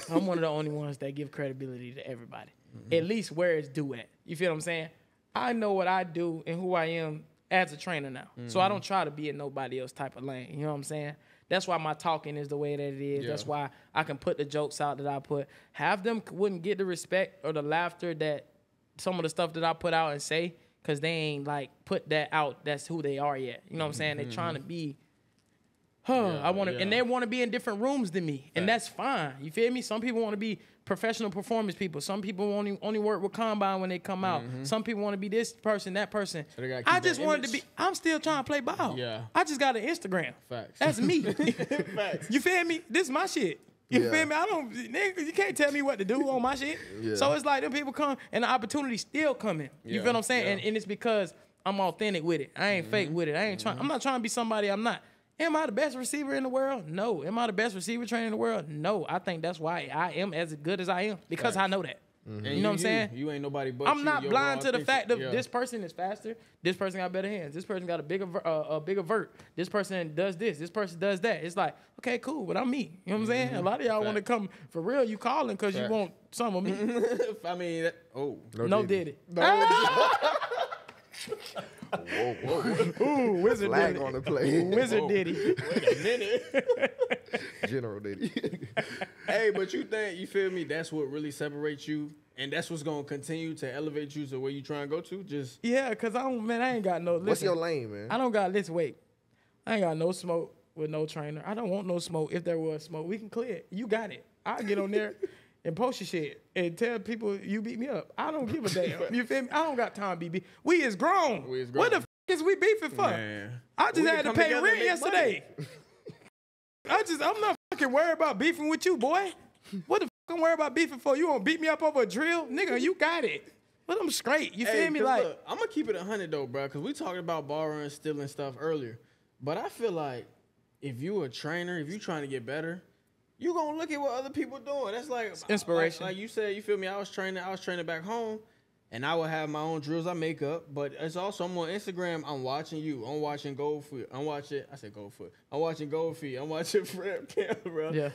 I'm one of the only ones that give credibility to everybody, at least where it's due at. You feel what I'm saying? I know what I do and who I am as a trainer now, so I don't try to be in nobody else type of lane. You know what I'm saying? That's why my talking is the way that it is.
Yeah.
That's why I can put the jokes out that I put. Half them wouldn't get the respect or the laughter that some of the stuff that I put out and say, because they ain't like put that out. That's who they are yet. You know what I'm saying? They're trying to be, I want to,
yeah.
and they want to be in different rooms than me, and that's fine. You feel me? Some people want to be professional performance people. Some people only work with combine when they come out. Some people want to be this person, that person.
So they gotta
I
keep
just
that
wanted to
image.
be. I'm still trying to play ball.
Yeah.
I just got an Instagram.
Facts.
That's me.
Facts.
You feel me? This is my shit. You
Yeah.
feel me? Nigga, you can't tell me what to do on my shit.
Yeah.
So it's like them people come and the opportunity still coming. You
Yeah,
feel what I'm saying?
yeah.
And it's because I'm authentic with it. I ain't fake with it. I ain't trying. I'm not trying to be somebody I'm not. Am I the best receiver in the world? No. Am I the best receiver trainer in the world? No. I think that's why I am as good as I am, because I know that.
And
You know what I'm saying?
You ain't nobody but
I'm
you.
not
Your
blind to the
authentic-
fact that
yeah.
this person is faster. This person got better hands. This person got a bigger vert. This person does this. This person does that. It's like, okay, cool, but I'm me. You know what I'm saying? A lot of y'all want to come for real. You calling because you
Facts.
want some of me.
I mean,
No did it. Ooh, Wizard
Flag
did
on
it.
the play.
Wizard did it.
wait a minute.
General did he?
Hey, but you think, you feel me, that's what really separates you, and that's what's going to continue to elevate you to where you trying to go to? Just
Yeah, because I ain't got no.
What's
Listen,
your lane, man?
I don't got this. Wait, I ain't got no smoke with no trainer. I don't want no smoke. If there was smoke, we can clear it. You got it. I'll get on there and post your shit and tell people you beat me up. I don't give a damn. You feel me? I don't got time to be. We is grown.
We is
What the
grown.
is we beefing for?
Man.
I just
We
had
can
to
come
pay
together
rent
and make
yesterday. I'm not fucking worried about beefing with you, boy. What the fuck I'm worried about beefing for? You gonna beat me up over a drill? Nigga, you got it. But I'm straight. You feel me?
'cause
Like,
look, I'm gonna keep it 100 though, bro, because we talked about borrowing, stealing stuff earlier. But I feel like if you a trainer, if you trying to get better, you gonna look at what other people doing. That's like
inspiration.
Like you said, you feel me? I was training back home, and I would have my own drills I make up. But it's also I'm on Instagram. I'm watching you. I'm watching Goldfoot. I'm watching Goldfoot. I'm watching Goldfeet. I'm watching Fred Campbell, bro.
Yeah.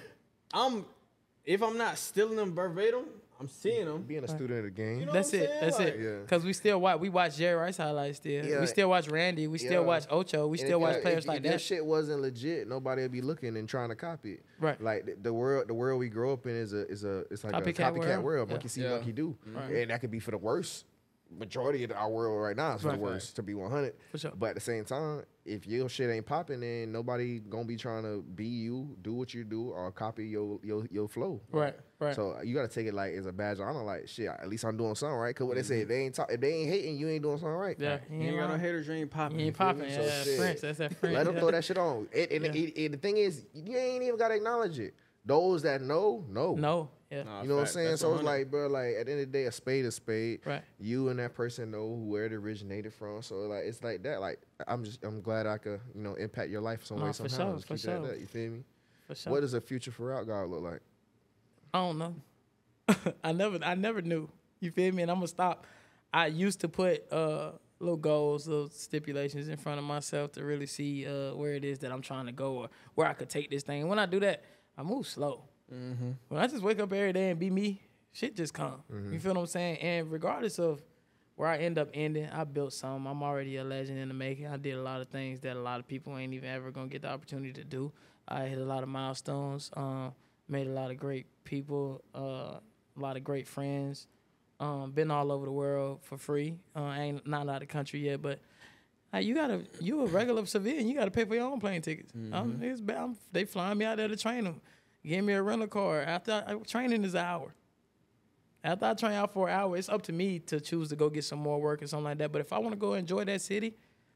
If I'm not stealing them verbatim, I'm seeing them.
Being a student of the game.
You know
That's
what I'm
it.
saying?
That's
Like,
it.
Yeah.
Because we watch Jerry Rice highlights still.
Yeah.
We still watch Randy. We still
Yeah.
watch Ocho. We
And
still
if
watch
that-
players
if,
like
if
that.
That shit wasn't legit, nobody would be looking and trying to copy it.
Right.
Like the world we grow up in is like a
Copycat
copycat
world.
world.
Yeah.
Monkey see,
Yeah.
monkey do.
Right.
And that could be for the worst. Majority of our world right now is for
Right.
the worst, to be 100.
For sure.
But at the same time, if your shit ain't popping, then nobody gonna be trying to be you, do what you do, or copy your flow.
Right. Right.
So you gotta take it like as a badge of honor. Like shit, at least I'm doing something right. Cause what they say, if they ain't hating, you ain't doing something right.
yeah.
You ain't got no
lying.
haters, you ain't popping.
You ain't popping.
So
Yeah,
shit.
French. That's that French.
Let them
yeah.
throw that shit on. And the thing is, you ain't even gotta acknowledge it. Those that know.
No. Yeah.
Nah,
You know what I'm
facts.
saying?
That's
So it's
100.
like, bro, like at the end of the day, a spade is spade.
Right.
You and that person know where it originated from. So like, it's like that. Like I'm glad I could, impact your life some
Nah,
way
for
somehow.
sure,
Just
for
keep it at
sure.
that. You feel me?
For sure.
What does a future for Route God look like?
I don't know. I never knew. You feel me? And I'm gonna stop. I used to put little goals, little stipulations in front of myself to really see where it is that I'm trying to go or where I could take this thing. When I do that, I move slow. When I just wake up every day and be me, shit just come. You feel what I'm saying? And regardless of where I end up ending, I built something. I'm already a legend in the making. I did a lot of things that a lot of people ain't even ever gonna get the opportunity to do. I hit a lot of milestones, made a lot of great people, a lot of great friends. Been all over the world for free. I ain't not out of the country yet, but you a regular civilian. You got to pay for your own plane tickets. It's bad. They flying me out there to train them. Give me a rental car. Training is an hour. After I train out for an hour, it's up to me to choose to go get some more work or something like that. But if I want to go enjoy that city,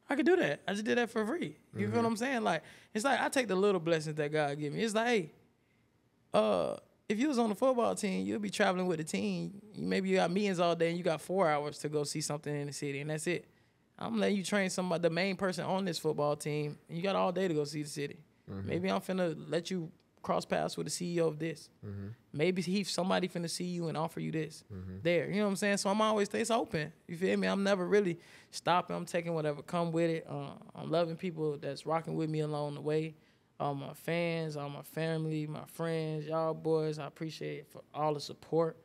I could do that. I just did that for free. You feel what I'm saying? Like, it's like I take the little blessings that God give me. It's like, hey, if you was on the football team, you'll be traveling with the team. Maybe you got meetings all day and you got 4 hours to go see something in the city, and that's it. I'm letting you train somebody, the main person on this football team, and you got all day to go see the city. Maybe I'm finna let you cross paths with the CEO of this. Maybe somebody finna see you and offer you this. There, you know what I'm saying? So I'm always stays open. You feel me? I'm never really stopping. I'm taking whatever come with it. I'm loving people that's rocking with me along the way. All my fans, all my family, my friends, y'all boys, I appreciate it for all the support.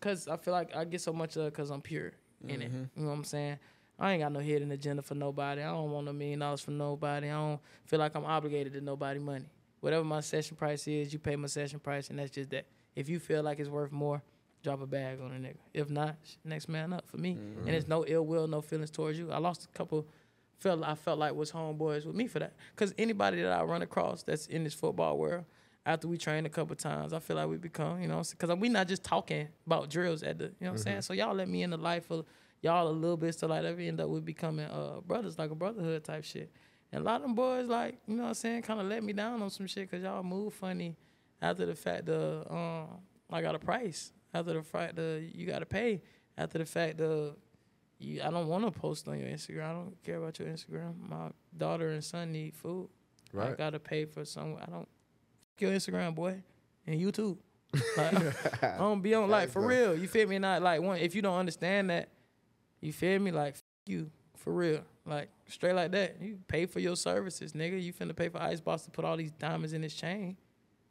Cause I feel like I get so much of it cause I'm pure in it. You know what I'm saying? I ain't got no hidden agenda for nobody. I don't want $1 million from nobody. I don't feel like I'm obligated to nobody money. Whatever my session price is, you pay my session price, and that's just that. If you feel like it's worth more, drop a bag on a nigga. If not, next man up for me. And there's no ill will, no feelings towards you. I lost a couple. I felt like was homeboys with me for that. Because anybody that I run across that's in this football world, after we train a couple times, I feel like we become, because we not just talking about drills at the, you know what I'm saying? So y'all let me in the life of y'all a little bit, so like that we end up with becoming brothers, like a brotherhood type shit. And a lot of them boys, like, you know what I'm saying, kind of let me down on some shit because y'all move funny after the fact I got a price. After the fact you got to pay. After the fact I don't want to post on your Instagram. I don't care about your Instagram. My daughter and son need food. I
Right.
got to pay for some. I don't your Instagram, boy, and YouTube. Like, I don't be on, like, for real. You feel me? Not like if you don't understand that, you feel me? Like, you, for real. Like, straight like that. You pay for your services, nigga. You finna pay for Icebox to put all these diamonds in his chain.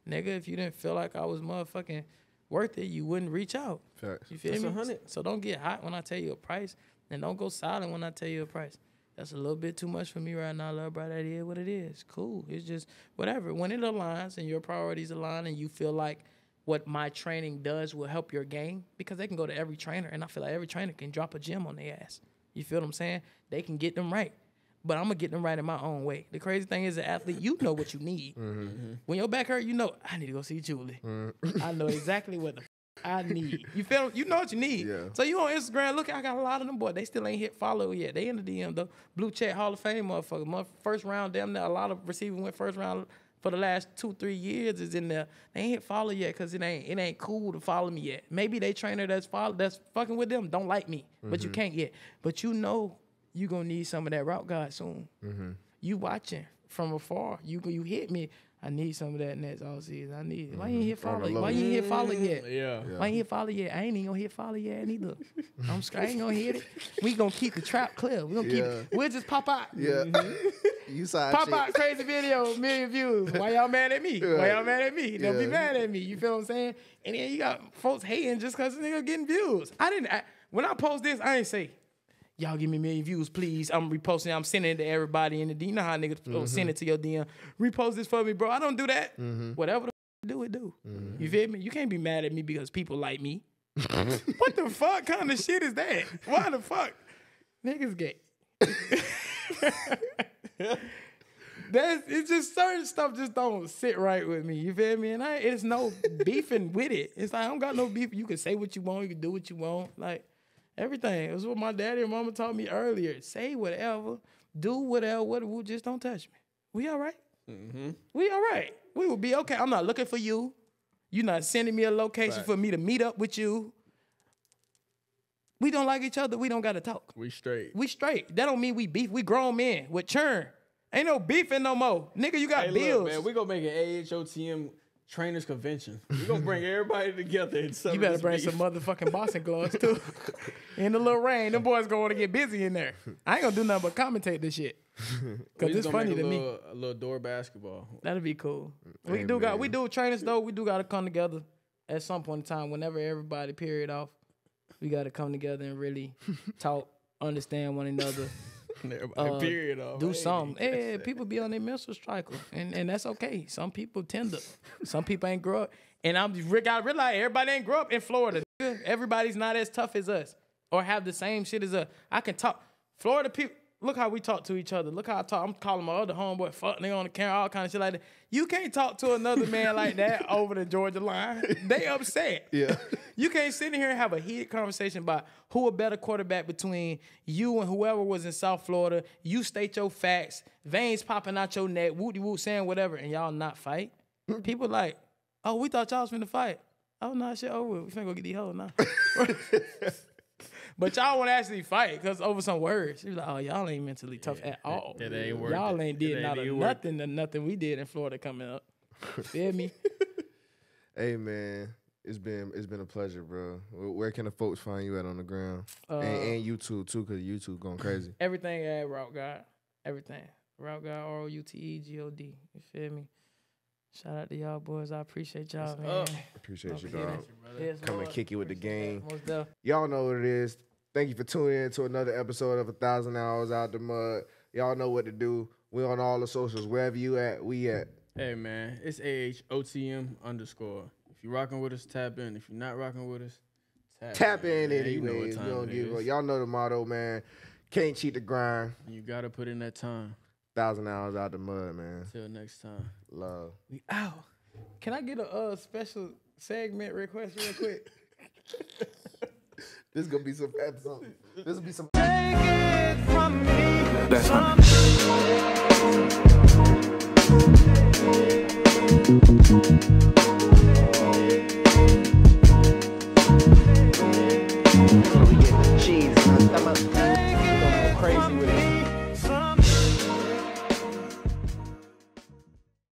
Nigga, if you didn't feel like I was motherfucking worth it, you wouldn't reach out.
Facts.
You feel
That's
me?
100.
So don't get hot when I tell you a price, and don't go silent when I tell you a price. That's a little bit too much for me right now, love, bro. That is what it is. Cool. It's just whatever. When it aligns and your priorities align and you feel like what my training does will help your game, because they can go to every trainer, and I feel like every trainer can drop a gem on their ass. You feel what I'm saying? They can get them right. But I'm going to get them right in my own way. The crazy thing is, an athlete, you know what you need. When your back hurt, you know, I need to go see Julie. I know exactly what the I need. You feel? You know what you need.
Yeah.
So you on Instagram, look, I got a lot of them boys. They still ain't hit follow yet. They in the DM, though. Blue check Hall of Fame motherfucker. First round, damn near a lot of receivers went first round for the last 2-3 years is in there. They ain't hit follow yet because it ain't cool to follow me yet. Maybe they trainer that's fucking with them don't like me, but you can't yet. But you know you gonna need some of that route guide soon. You watching from afar. You hit me. I need some of that next offseason. I need it. Why you ain't hit follow? Why you ain't hit follow yet?
Yeah.
Why you ain't hit follow yet? I ain't even gonna hit follow yet neither. I ain't gonna hit it. We gonna keep the trap clear. We gonna keep it. We'll just pop out.
Yeah. You side
Pop
chick.
out crazy video, million views. Why y'all mad at me? Why y'all mad at me? Don't be mad at me. You feel what I'm saying? And then you got folks hating just because the nigga getting views. When I post this, I ain't say, y'all give me a million views, please. I'm reposting. I'm sending it to everybody in the DM. You know how niggas send it to your DM. Repost this for me, bro. I don't do that. Whatever the do, it do. You feel me? You can't be mad at me because people like me. What the fuck kind of shit is that? Why the fuck? Niggas gay. It's just certain stuff just don't sit right with me. You feel me? And it's no beefing with it. It's like I don't got no beef. You can say what you want. You can do what you want. Like everything. It was what my daddy and mama taught me earlier. Say whatever. Do whatever. Just don't touch me. We all right? We all right. We will be okay. I'm not looking for you. You're not sending me a location for me to meet up with you. We don't like each other. We don't got to talk.
We straight.
We straight. That don't mean we beef. We grown men with churn. Ain't no beefing no more. Nigga, you got bills.
Look, man, we gonna make an AHOTM trainers convention. We gonna bring everybody together. And
you better bring some motherfucking boxing gloves too. In the little rain, them boys gonna want to get busy in there. I ain't gonna do nothing but commentate this shit. Cause it's funny to me.
A little door basketball.
That'd be cool. We do trainers though. We do gotta come together at some point in time. Whenever everybody period off, we gotta come together and really talk, understand one another.
Period off.
Do something. Hey, people be on their menstrual cycle, and that's okay. Some people tender. Some people ain't grow up. And I realize everybody ain't grow up in Florida. Everybody's not as tough as us or have the same shit as us. I can talk. Florida people, look how we talk to each other. Look how I talk. I'm calling my other homeboy, fuck nigga on the camera, all kind of shit like that. You can't talk to another man like that over the Georgia line. They upset.
Yeah.
You can't sit in here and have a heated conversation about who a better quarterback between you and whoever was in South Florida. You state your facts, veins popping out your neck, whoop-de-whoop saying whatever, and y'all not fight. People like, oh, we thought y'all was finna fight. Oh, no, shit over. We finna go get these hoes now. But y'all want to actually fight because over some words. You're like, oh, y'all ain't mentally tough at all.
It ain't working.
Y'all ain't did nothing we did in Florida coming up. Feel me?
Hey man, it's been a pleasure, bro. Where can the folks find you at on the ground? And YouTube too, cause YouTube going crazy.
Everything at Route God. Everything. Route God, ROUTEGOD. You feel me? Shout out to y'all boys. I appreciate y'all, man.
Appreciate you, dog.
Yes,
Come and
Lord.
kick it with the game.
Most definitely.
Y'all know what it is. Thank you for tuning in to another episode of 1,000 Hours Out the Mud. Y'all know what to do. We on all the socials. Wherever you at, we at.
Hey, man. It's AHOTM_. If you rocking with us, tap in. If you're not rocking with us,
Tap in
man.
anyways.
You know what
We
time
don't
it
give
is.
a- Y'all know the motto, man. Can't cheat the grind.
You got to put in that time.
1,000 Hours Out the Mud, man.
Till next time.
Love.
We out. Can I get a special segment request real quick?
This is going to be some episode. This will be some.
Take it.